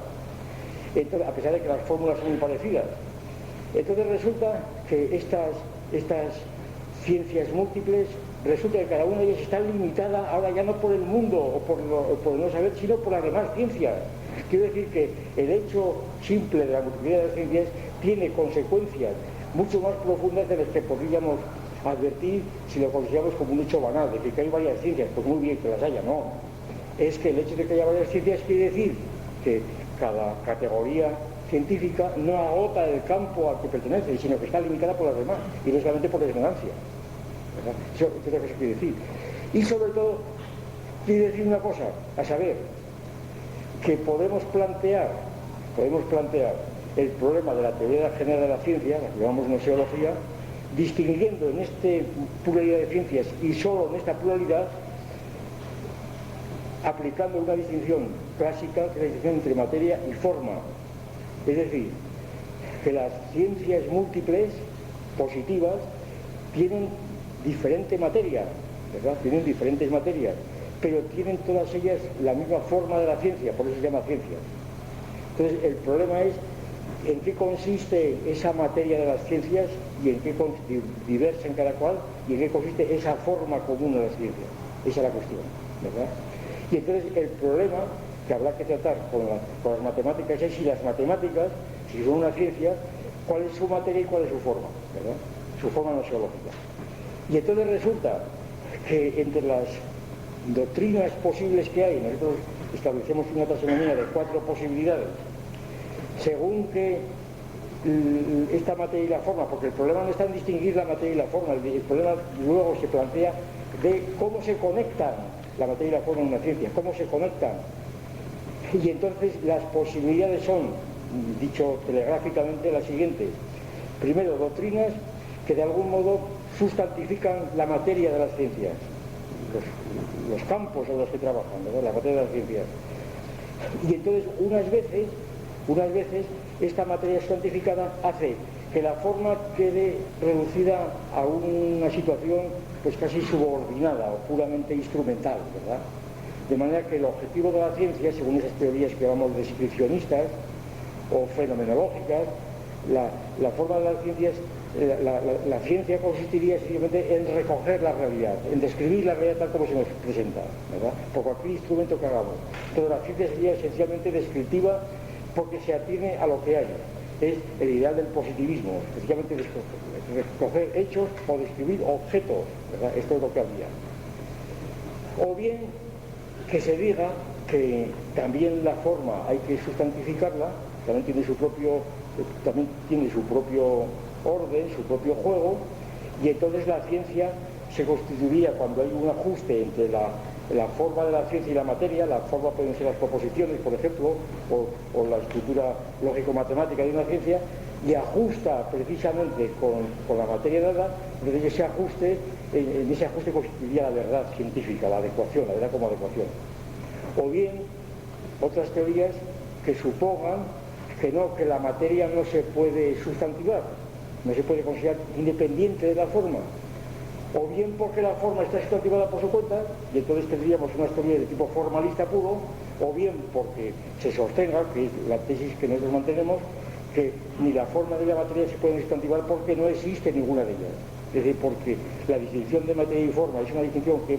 Entonces, a pesar de que las fórmulas son muy parecidas. Entonces resulta que estas ciencias múltiples, resulta que cada una de ellas está limitada ahora ya no por el mundo o por el no saber, sino por las demás ciencias. Quiero decir que el hecho simple de la multiplicidad de las ciencias tiene consecuencias mucho más profundas de las que podríamos advertir si lo consideramos como un hecho banal, de que hay varias ciencias. Pues muy bien que las haya, no. Es que el hecho de que haya varias ciencias quiere decir que cada categoría científica no agota el campo al que pertenece, sino que está limitada por las demás, y no solamente por desganancia. Eso es lo que se quiere decir. Y sobre todo, quiere decir una cosa, a saber, que podemos plantear el problema de la teoría general de la ciencia, la que llamamos gnoseología, distinguiendo en esta pluralidad de ciencias y solo en esta pluralidad, aplicando una distinción clásica, que es la distinción entre materia y forma. Es decir, que las ciencias múltiples, positivas, tienen diferente materia, ¿verdad? Tienen diferentes materias, pero tienen todas ellas la misma forma de la ciencia, por eso se llama ciencia. Entonces, el problema es en qué consiste esa materia de las ciencias y en qué diversa en cada cual, y en qué consiste esa forma común de las ciencias. Esa es la cuestión, ¿verdad? Y entonces el problema que habrá que tratar con las matemáticas es si las matemáticas, si son una ciencia, cuál es su materia y cuál es su forma, ¿verdad? Su forma gnoseológica. Y entonces resulta que entre las doctrinas posibles que hay, nosotros establecemos una taxonomía de 4 posibilidades, según que esta materia y la forma, porque el problema no está en distinguir la materia y la forma, el problema luego se plantea de cómo se conectan la materia y la forma en una ciencia, cómo se conectan. Y entonces las posibilidades son, dicho telegráficamente, las siguientes. Primero, doctrinas que de algún modo sustantifican la materia de las ciencias, los campos en los que trabajan, ¿verdad? La materia de las ciencias. Y entonces unas veces esta materia sustantificada hace que la forma quede reducida a una situación pues casi subordinada o puramente instrumental, ¿verdad? De manera que el objetivo de la ciencia, según esas teorías que llamamos descripcionistas o fenomenológicas, la forma de las ciencias, la ciencia consistiría simplemente en recoger la realidad, en describir la realidad tal como se nos presenta, ¿verdad? Por cualquier instrumento que hagamos. Entonces la ciencia sería esencialmente descriptiva porque se atiene a lo que hay. Es el ideal del positivismo, especialmente recoger hechos o describir objetos, ¿verdad? Esto es lo que habría. O bien que se diga que también la forma hay que sustantificarla, también tiene su propio orden, su propio juego, y entonces la ciencia se constituiría cuando hay un ajuste entre la forma de la ciencia y la materia. La forma pueden ser las proposiciones, por ejemplo, o la estructura lógico-matemática de una ciencia, y ajusta precisamente con la materia dada. Entonces en ese ajuste constituiría la verdad científica, la adecuación, la verdad como adecuación. O bien otras teorías que supongan que la materia no se puede sustantivar, no se puede considerar independiente de la forma, o bien porque la forma está sustantivada por su cuenta, y entonces tendríamos una teoría de tipo formalista puro, o bien porque se sostenga, que es la tesis que nosotros mantenemos, que ni la forma ni la materia se pueden sustantivar porque no existe ninguna de ellas. Es decir, porque la distinción de materia y forma es una distinción que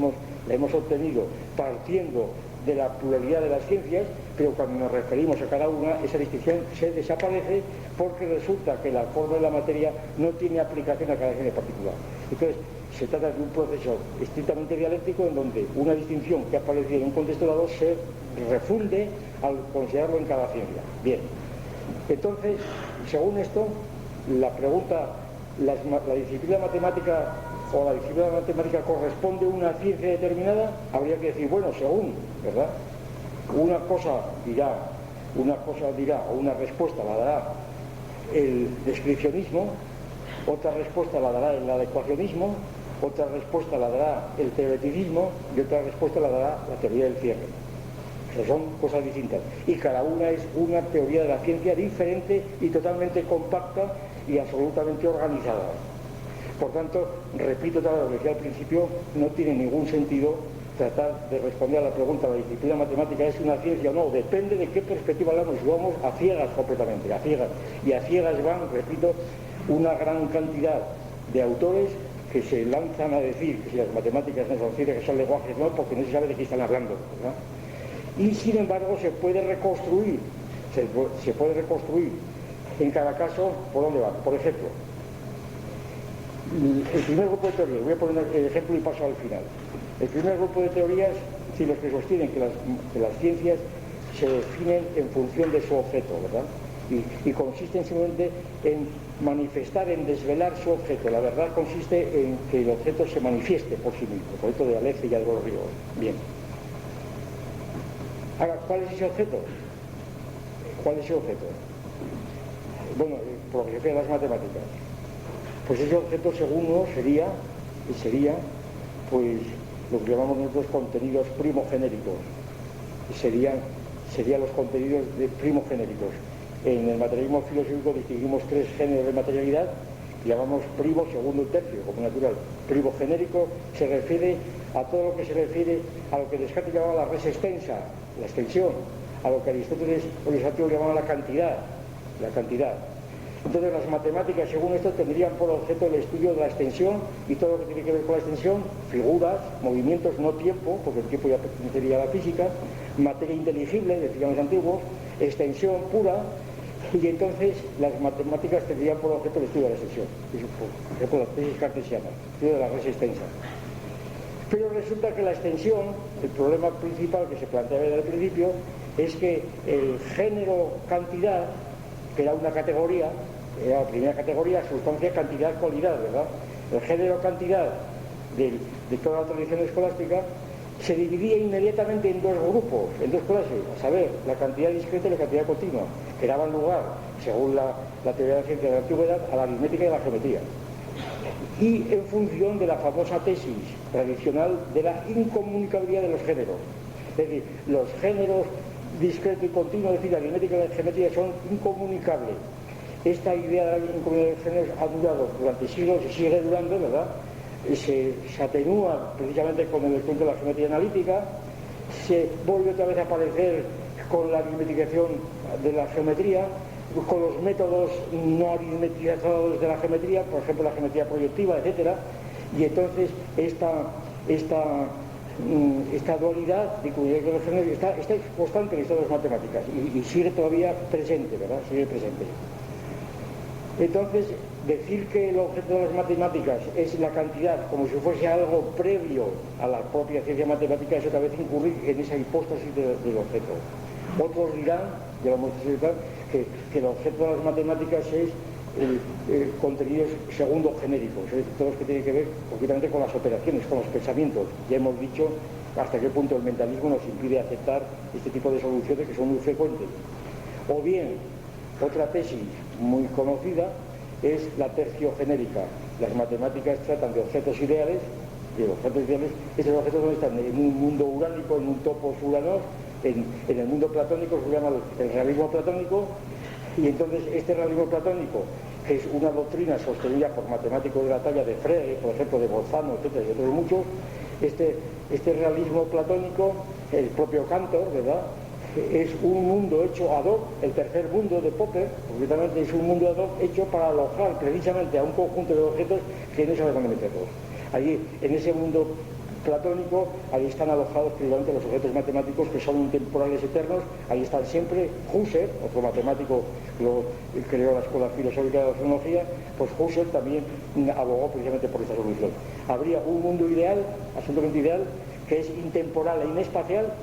la hemos obtenido partiendo de la pluralidad de las ciencias, pero cuando nos referimos a cada una, esa distinción se desaparece porque resulta que la forma de la materia no tiene aplicación a cada ciencia particular. Entonces, se trata de un proceso estrictamente dialéctico en donde una distinción que ha aparecido en un contexto dado se refunde al considerarlo en cada ciencia. Bien, entonces, según esto, la pregunta, la disciplina matemática o la disciplina matemática corresponde a una ciencia determinada, habría que decir, bueno, según, ¿verdad? Una cosa dirá, o una respuesta la dará el descripcionismo, otra respuesta la dará el adecuacionismo, otra respuesta la dará el teoreticismo y otra respuesta la dará la teoría del cierre. O sea, son cosas distintas. Y cada una es una teoría de la ciencia diferente y totalmente compacta y absolutamente organizada. Por tanto, repito todo lo que decía al principio, no tiene ningún sentido tratar de responder a la pregunta, ¿la disciplina matemática es una ciencia o no? Depende de qué perspectiva hablamos. Vamos a ciegas completamente, a ciegas. Y a ciegas van, repito, una gran cantidad de autores que se lanzan a decir que si las matemáticas no son ciencias, que son lenguajes, no, porque no se sabe de qué están hablando, ¿verdad? Y sin embargo se puede reconstruir en cada caso por dónde va. Por ejemplo, el primer grupo de teorías, voy a poner el ejemplo y paso al final. El primer grupo de teorías, si los que sostienen que las ciencias se definen en función de su objeto, ¿verdad? Y consisten simplemente en manifestar, en desvelar su objeto. La verdad consiste en que el objeto se manifieste por sí mismo, por esto de Aleph y de los ríos. Bien. Ahora, ¿cuál es ese objeto? ¿Cuál es ese objeto? Bueno, por lo que se refiere a las matemáticas. Pues ese objeto, según uno, sería pues lo que llamamos nosotros contenidos primogenéricos. Serían los contenidos primogenéricos. En el materialismo filosófico distinguimos tres géneros de materialidad, que llamamos primo, segundo y tercio, como natural. Primogenérico se refiere a todo lo que se refiere a lo que Descartes llamaba la res extensa, la extensión, a lo que Aristóteles o los antiguos llamaban la cantidad. Entonces las matemáticas, según esto, tendrían por objeto el estudio de la extensión y todo lo que tiene que ver con la extensión, figuras, movimientos, no tiempo, porque el tiempo ya pertenecería a la física, materia inteligible, decían los antiguos, extensión pura, y entonces las matemáticas tendrían por objeto el estudio de la extensión, por ejemplo la tesis cartesiana, el estudio de la res extensa. Pero resulta que la extensión, el problema principal que se planteaba desde el principio, es que el género cantidad, que era una categoría, era la primera categoría, sustancia, cantidad, cualidad, ¿verdad? El género cantidad de toda la tradición escolástica se dividía inmediatamente en dos grupos, en dos clases, a saber, la cantidad discreta y la cantidad continua, que daban lugar, según la teoría de la ciencia de la antigüedad, a la aritmética y a la geometría. Y en función de la famosa tesis tradicional de la incomunicabilidad de los géneros. Es decir, los géneros discreto y continuo, es decir, la aritmética y la geometría son incomunicables. Esta idea de la incomunicabilidad de los géneros ha durado durante siglos y sigue durando, ¿verdad? Se atenúa precisamente con el estudio de la geometría analítica, se vuelve otra vez a aparecer con la aritmetización de la geometría, con los métodos no aritmetizados de la geometría, por ejemplo la geometría proyectiva, etcétera, y entonces esta dualidad de los géneros está constante en estas matemáticas y sigue todavía presente, ¿verdad? Sigue presente. Entonces, decir que el objeto de las matemáticas es la cantidad como si fuese algo previo a la propia ciencia matemática es otra vez incurrir en esa hipóstasis del objeto. Otros dirán, ya lo hemos dicho, que el objeto de las matemáticas es contenidos segundo genéricos, es decir, todos los que tienen que ver concretamente con las operaciones, con los pensamientos. Ya hemos dicho hasta qué punto el mentalismo nos impide aceptar este tipo de soluciones que son muy frecuentes. O bien, otra tesis muy conocida es la terciogenérica. Las matemáticas tratan de objetos ideales, estos objetos donde están en un mundo uránico, en un topos uranos, en el mundo platónico se llama el realismo platónico, y entonces este realismo platónico, que es una doctrina sostenida por matemáticos de la talla de Frege, por ejemplo, de Bolzano, etcétera, y otros muchos, este realismo platónico, el propio Cantor, ¿verdad?, es un mundo hecho ad hoc, el tercer mundo de Popper, concretamente es un mundo ad hoc hecho para alojar precisamente a un conjunto de objetos que no sabe dónde meterlos. Allí, en ese mundo platónico, ahí están alojados precisamente los objetos matemáticos que son intemporales eternos. Ahí están siempre. Husserl, otro matemático que creó la escuela filosófica de la tecnología, pues Husserl también abogó precisamente por esta solución. Habría un mundo ideal, absolutamente ideal, que es intemporal e inespacial,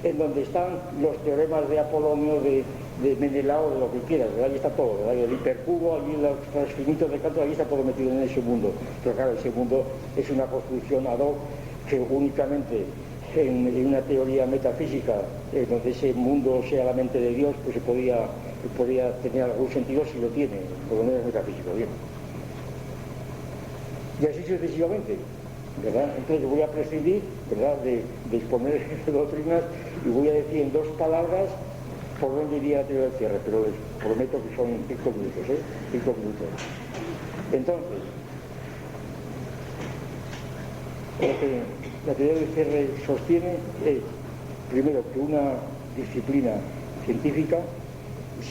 en donde están los teoremas de Apolonio, de Menelao, de lo que quieras, ¿verdad? Ahí está todo, ¿verdad? El hipercubo, allí los finitos de Cantor, ahí está todo metido en ese mundo. Pero claro, ese mundo es una construcción ad hoc que únicamente en una teoría metafísica, donde ese mundo sea la mente de Dios, pues podría tener algún sentido si lo tiene, por lo menos metafísico, bien. Y así sucesivamente, ¿verdad? Entonces voy a prescindir, ¿verdad?, de exponer doctrinas y voy a decir en dos palabras por dónde iría la teoría del cierre, pero les prometo que son 5 minutos, 5 minutos. Entonces, lo que la teoría del cierre sostiene es, primero, que una disciplina científica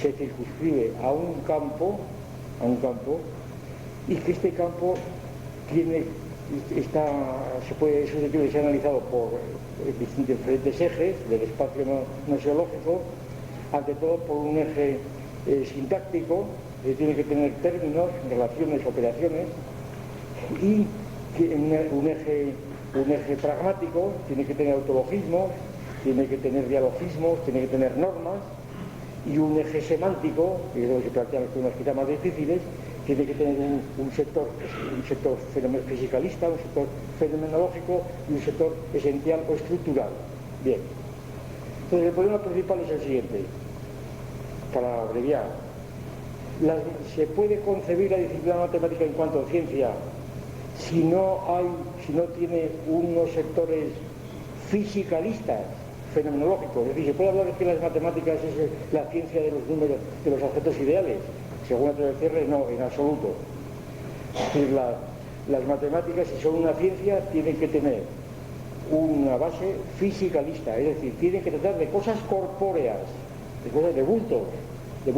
se circunscribe a un campo, y que este campo es susceptible de ser analizado por diferentes ejes del espacio gnoseológico, ante todo por un eje sintáctico, que tiene que tener términos, relaciones, operaciones, y un eje pragmático, tiene que tener autologismos, tiene que tener dialogismos, tiene que tener normas, y un eje semántico, que es lo que se plantean los temas quizá más difíciles, tiene que tener un sector fisicalista, un sector fenomenológico y un sector esencial o estructural. Bien. Entonces el problema principal es el siguiente, para abreviar. Se puede concebir la disciplina matemática en cuanto a ciencia si no tiene unos sectores fisicalistas, fenomenológicos. Es decir, se puede hablar de que las matemáticas es la ciencia de los números, de los objetos ideales. Según la teoría del cierre, no, en absoluto. Es decir, las matemáticas, si son una ciencia, tienen que tener una base fisicalista, es decir, tienen que tratar de cosas corpóreas, de bultos. El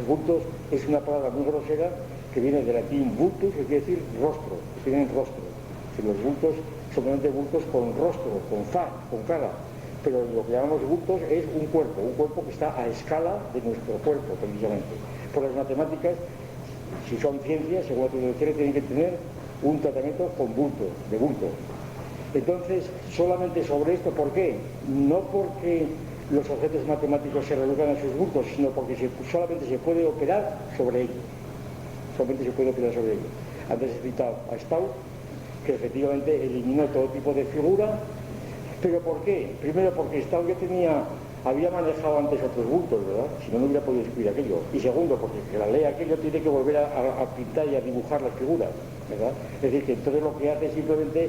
bultos es una palabra muy grosera que viene del latín vultus, que quiere decir rostro, que tienen rostro. Los bultos son realmente bultos con rostro, con cara. Pero lo que llamamos bultos es un cuerpo que está a escala de nuestro cuerpo, precisamente. Por las matemáticas, si son ciencias, según la teoría del cierre, tienen que tener un tratamiento con de bultos. Entonces, solamente sobre esto, ¿por qué? No porque los objetos matemáticos se reducen a sus bultos, sino porque solamente se puede operar sobre ellos. Solamente se puede operar sobre ellos. Antes he citado a Stauss, que efectivamente eliminó todo tipo de figura. ¿Pero por qué? Primero porque Stauss ya había manejado antes otros bultos, ¿verdad? Si no, no hubiera podido escribir aquello. Y segundo, porque el que la lea aquello tiene que volver a pintar y a dibujar las figuras, ¿verdad? Es decir, que entonces lo que hace simplemente,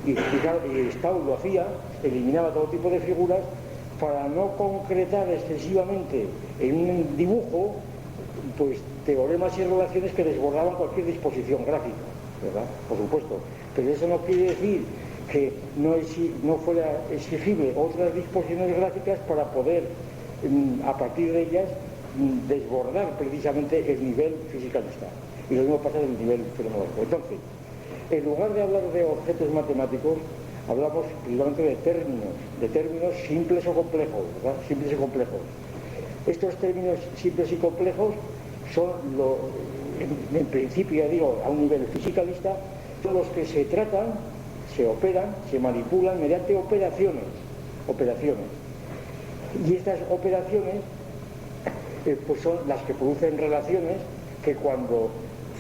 y Stauss lo hacía, eliminaba todo tipo de figuras para no concretar excesivamente en un dibujo, pues teoremas y relaciones que desbordaban cualquier disposición gráfica, ¿verdad? Por supuesto. Pero eso no quiere decir que no fuera exigible otras disposiciones gráficas para poder, a partir de ellas, desbordar precisamente el nivel fisicalista. Y lo mismo pasa en el nivel fenomenológico. Entonces, en lugar de hablar de objetos matemáticos, hablamos principalmente de términos simples o complejos, ¿verdad? Simples y complejos. Estos términos simples y complejos son, en principio, ya digo, a un nivel fisicalista, son los que se tratan, se operan, se manipulan mediante operaciones. Y estas operaciones pues son las que producen relaciones que, cuando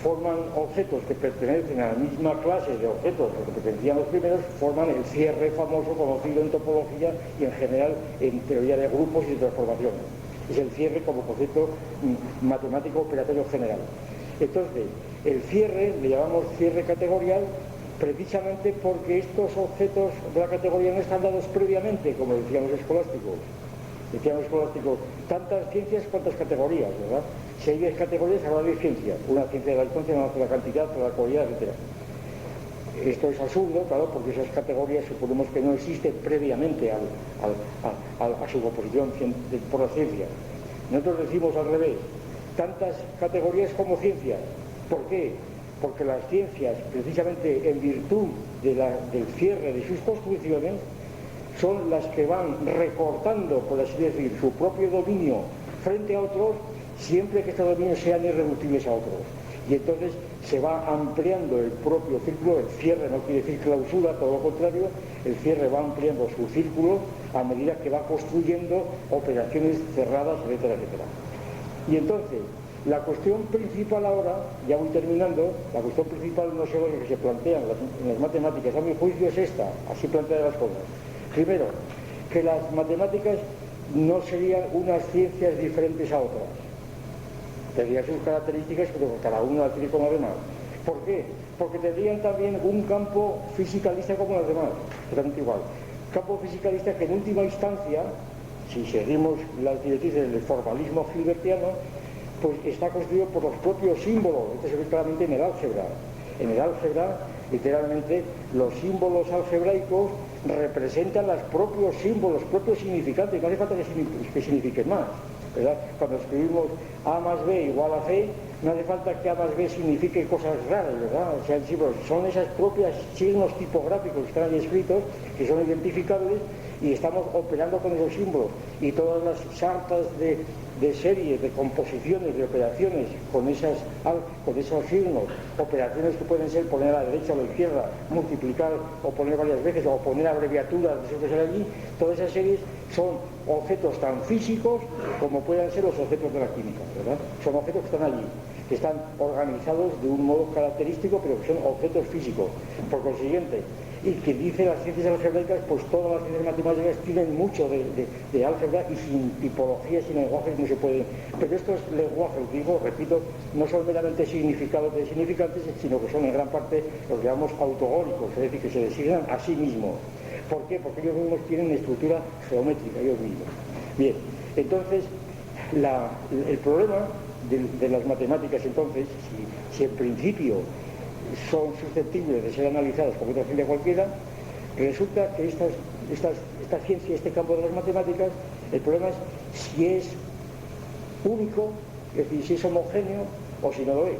forman objetos que pertenecen a la misma clase de objetos que pertenecían los primeros, forman el cierre famoso conocido en topología y en general en teoría de grupos y de transformaciones. Es el cierre como concepto matemático operatorio general. Entonces, el cierre le llamamos cierre categorial precisamente porque estos objetos de la categoría no están dados previamente, como decían los escolásticos. Tantas ciencias cuantas categorías, ¿verdad? Si hay 10 categorías, habrá 10 ciencias. Una ciencia de la distancia, una de la cantidad, otra de la cualidad, etc. Esto es absurdo, claro, porque esas categorías suponemos que no existen previamente a su composición por la ciencia. Nosotros decimos al revés, tantas categorías como ciencias. ¿Por qué? Porque las ciencias, precisamente en virtud del cierre de sus construcciones, son las que van recortando, por así decir, su propio dominio frente a otros, siempre que estos dominios sean irreductibles a otros. Y entonces se va ampliando el propio círculo. El cierre no quiere decir clausura, todo lo contrario, el cierre va ampliando su círculo a medida que va construyendo operaciones cerradas, etcétera, etcétera. Y entonces, la cuestión principal ahora, ya voy terminando, la cuestión principal no solo que se plantean en las matemáticas, a mi juicio es esta, así plantean las cosas. Primero, que las matemáticas no serían unas ciencias diferentes a otras. Tendrían sus características, pero cada una las tiene como las demás. ¿Por qué? Porque tendrían también un campo fisicalista como las demás, totalmente igual. Campo fisicalista que en última instancia, si seguimos las directrices del formalismo hilbertiano, pues está constituido por los propios símbolos. Esto se ve claramente en el álgebra. En el álgebra, literalmente, los símbolos algebraicos representan los propios símbolos, los propios significantes. No hace falta que signifiquen más, ¿verdad? Cuando escribimos A más B igual a C, no hace falta que A más B signifique cosas raras, ¿verdad? O sea, símbolos, son esas propias signos tipográficos que están ahí escritos, que son identificables, y estamos operando con esos símbolos. Y todas las sartas de series, de composiciones, de operaciones con esos signos, operaciones que pueden ser poner a la derecha o a la izquierda, multiplicar o poner varias veces, o poner abreviaturas de eso que sale allí, todas esas series son objetos tan físicos como puedan ser los objetos de la química, ¿verdad? Son objetos que están allí, que están organizados de un modo característico, pero que son objetos físicos. Por consiguiente, y que dice las ciencias algebraicas, pues todas las ciencias matemáticas tienen mucho de álgebra, y sin tipologías, sin lenguajes no se puede. Pero estos lenguajes, digo, repito, no son meramente significados de significantes, sino que son en gran parte los que llamamos autogónicos, es decir, que se designan a sí mismos. ¿Por qué? Porque ellos mismos tienen estructura geométrica, ellos mismos. Bien, entonces, el problema de las matemáticas, entonces, si en principio son susceptibles de ser analizadas como otra ciencia cualquiera, resulta que esta ciencia, este campo de las matemáticas, el problema es si es único, es decir, si es homogéneo o si no lo es.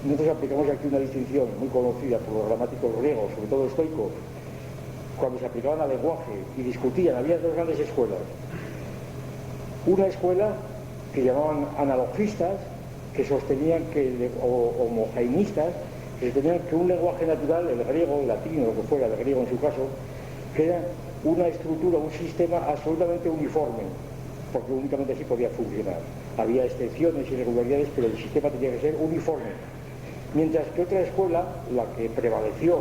Nosotros aplicamos aquí una distinción muy conocida por los gramáticos griegos, sobre todo estoicos, cuando se aplicaban al lenguaje y discutían. Había dos grandes escuelas. Una escuela que llamaban analogistas, que sostenían o homogeneistas, que sostenían que un lenguaje natural, el griego, el latín, o lo que fuera, el griego en su caso, que era una estructura, un sistema absolutamente uniforme, porque únicamente así podía funcionar. Había excepciones y irregularidades, pero el sistema tenía que ser uniforme. Mientras que otra escuela, la que prevaleció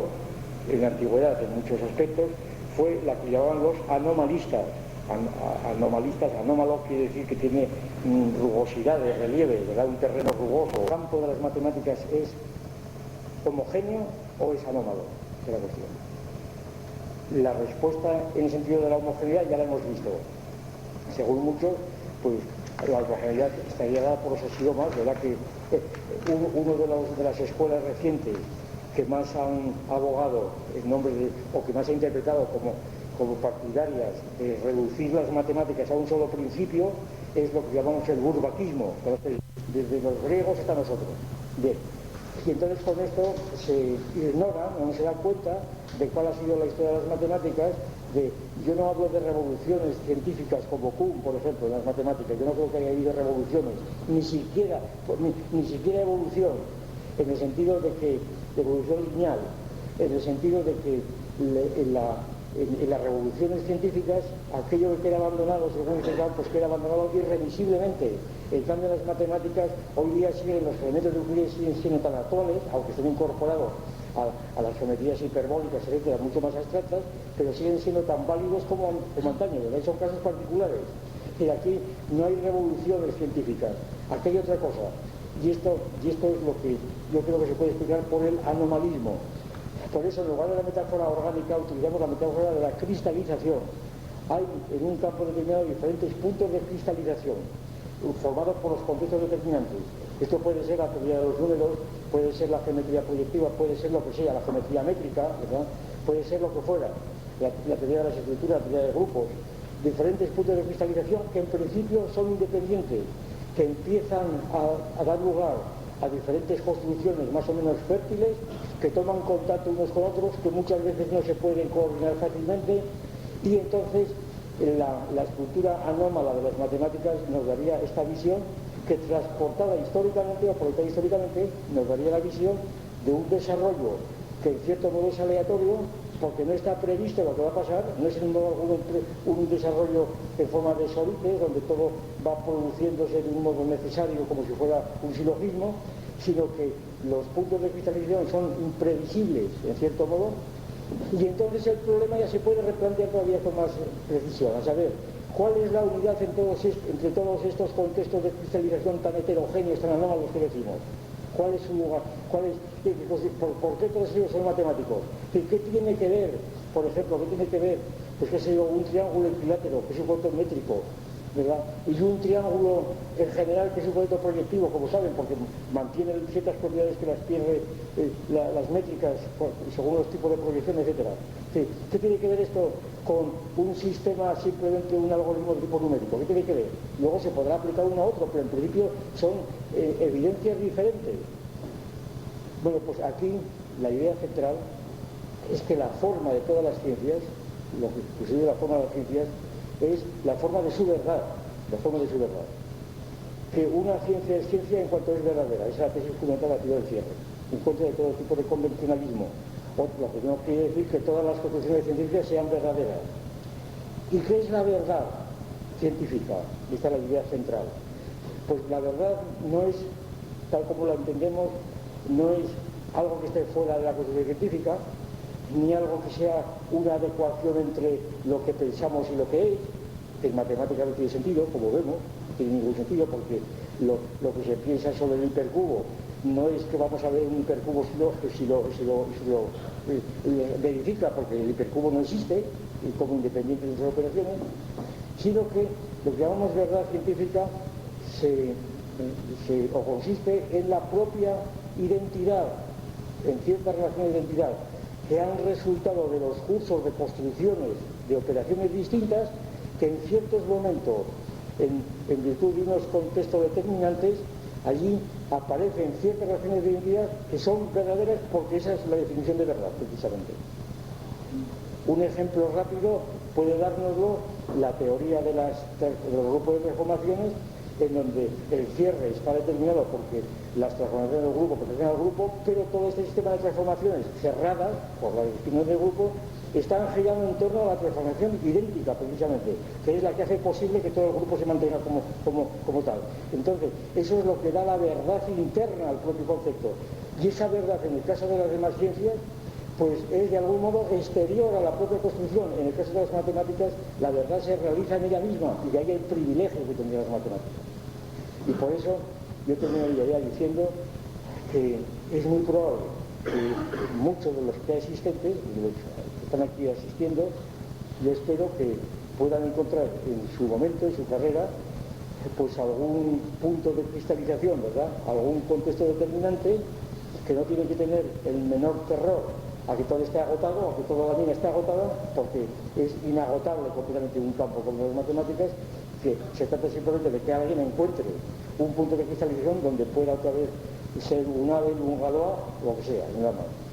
en la antigüedad en muchos aspectos, fue la que llamaban los anomalistas. Anómalo quiere decir que tiene rugosidad de relieve, ¿verdad? Un terreno rugoso. ¿El campo de las matemáticas es homogéneo o es anómalo? Es la cuestión. La respuesta en el sentido de la homogeneidad ya la hemos visto. Según muchos, pues la homogeneidad estaría dada por los axiomas, ¿verdad? Que uno de las escuelas recientes que más han abogado en nombre de, o que más ha interpretado como partidarias de reducir las matemáticas a un solo principio, es lo que llamamos el burbaquismo, desde los griegos hasta nosotros. Bien. Y entonces con esto se ignora, no se da cuenta de cuál ha sido la historia de las matemáticas. Yo no hablo de revoluciones científicas como Kuhn, por ejemplo, en las matemáticas. Yo no creo que haya habido revoluciones, ni siquiera evolución, en el sentido de que, de evolución lineal, en el sentido de que en las revoluciones científicas aquello que queda abandonado, según este pues queda abandonado irremisiblemente. En cambio, en las matemáticas hoy día los elementos de Euclides siguen siendo tan actuales, aunque estén incorporados a las geometrías hiperbólicas, etcétera, mucho más abstractas, pero siguen siendo tan válidos como antaño. Son casos particulares. Y aquí no hay revoluciones científicas, aquí hay otra cosa. Y esto es lo que yo creo que se puede explicar por el anomalismo. Por eso, en lugar de la metáfora orgánica, utilizamos la metáfora de la cristalización. Hay en un campo determinado diferentes puntos de cristalización, formados por los contextos determinantes. Esto puede ser la teoría de los números, puede ser la geometría proyectiva, puede ser lo que sea, la geometría métrica, ¿verdad? Puede ser lo que fuera, la teoría de las estructuras, la teoría de grupos. Diferentes puntos de cristalización que en principio son independientes, que empiezan a dar lugar a diferentes construcciones más o menos fértiles, que toman contacto unos con otros, que muchas veces no se pueden coordinar fácilmente, y entonces la estructura anómala de las matemáticas nos daría esta visión que, transportada históricamente o proyectada históricamente, nos daría la visión de un desarrollo que en cierto modo es aleatorio, porque no está previsto lo que va a pasar, no es en modo alguno un desarrollo en forma de solites, donde todo va produciéndose de un modo necesario como si fuera un silogismo, sino que los puntos de cristalización son imprevisibles en cierto modo, y entonces el problema ya se puede replantear todavía con más precisión, a saber, ¿cuál es la unidad entre todos estos contextos de cristalización tan heterogéneos, tan anómalos que decimos? ¿Cuál es su lugar? ¿Por qué todos ellos son matemáticos? ¿Qué tiene que ver, por ejemplo, pues qué sé yo, un triángulo equilátero, que es un concepto métrico, ¿verdad? Y un triángulo en general, que es un concepto proyectivo, como saben, porque mantiene ciertas propiedades que las pierde las métricas, según los tipos de proyección, etcétera. Sí. ¿Qué tiene que ver esto con un sistema, simplemente un algoritmo de tipo numérico? ¿Qué tiene que ver? Luego se podrá aplicar uno a otro, pero en principio son evidencias diferentes. Bueno, pues aquí la idea central es que la forma de todas las ciencias, lo que inclusive la forma de las ciencias, es la forma de su verdad, que una ciencia es ciencia en cuanto es verdadera. Esa es la tesis fundamental de la teoría del cierre, en contra de todo tipo de convencionalismo. Lo que no quiere decir que todas las construcciones científicas sean verdaderas. ¿Y qué es la verdad científica? Esta es la idea central. Pues la verdad no es, tal como la entendemos, no es algo que esté fuera de la construcción científica, ni algo que sea una adecuación entre lo que pensamos y lo que es, que en matemáticas no tiene sentido, como vemos, no tiene ningún sentido, porque lo que se piensa sobre el hipercubo no es que vamos a ver un hipercubo si lo verifica, porque el hipercubo no existe como independiente de sus operaciones, sino que lo que llamamos verdad científica consiste en la propia identidad, en ciertas relaciones de identidad que han resultado de los cursos de construcciones de operaciones distintas, que en ciertos momentos, en virtud de unos contextos determinantes, allí aparecen ciertas relaciones de identidad que son verdaderas, porque esa es la definición de verdad, precisamente. Un ejemplo rápido puede dárnoslo la teoría de los grupos de transformaciones, en donde el cierre está determinado porque las transformaciones del grupo pertenecen al grupo, pero todo este sistema de transformaciones cerradas por la definición del grupo están girando en torno a la transformación idéntica, precisamente, que es la que hace posible que todo el grupo se mantenga como tal. Entonces, eso es lo que da la verdad interna al propio concepto. Y esa verdad, en el caso de las demás ciencias, pues es de algún modo exterior a la propia construcción. En el caso de las matemáticas, la verdad se realiza en ella misma, y de ahí el privilegio que tendrían las matemáticas. Y por eso yo terminaría diciendo que es muy probable que muchos de los que asistentes, y los que están aquí asistiendo, yo espero que puedan encontrar en su momento, en su carrera, pues algún punto de cristalización, ¿verdad? Algún contexto determinante, que no tienen que tener el menor terror a que todo esté agotado, a que toda la mina esté agotada, porque es inagotable completamente un campo como las matemáticas, que se trata simplemente de que alguien encuentre un punto de cristalización donde pueda otra vez ser un Abel, un Galois, lo que sea, nada más.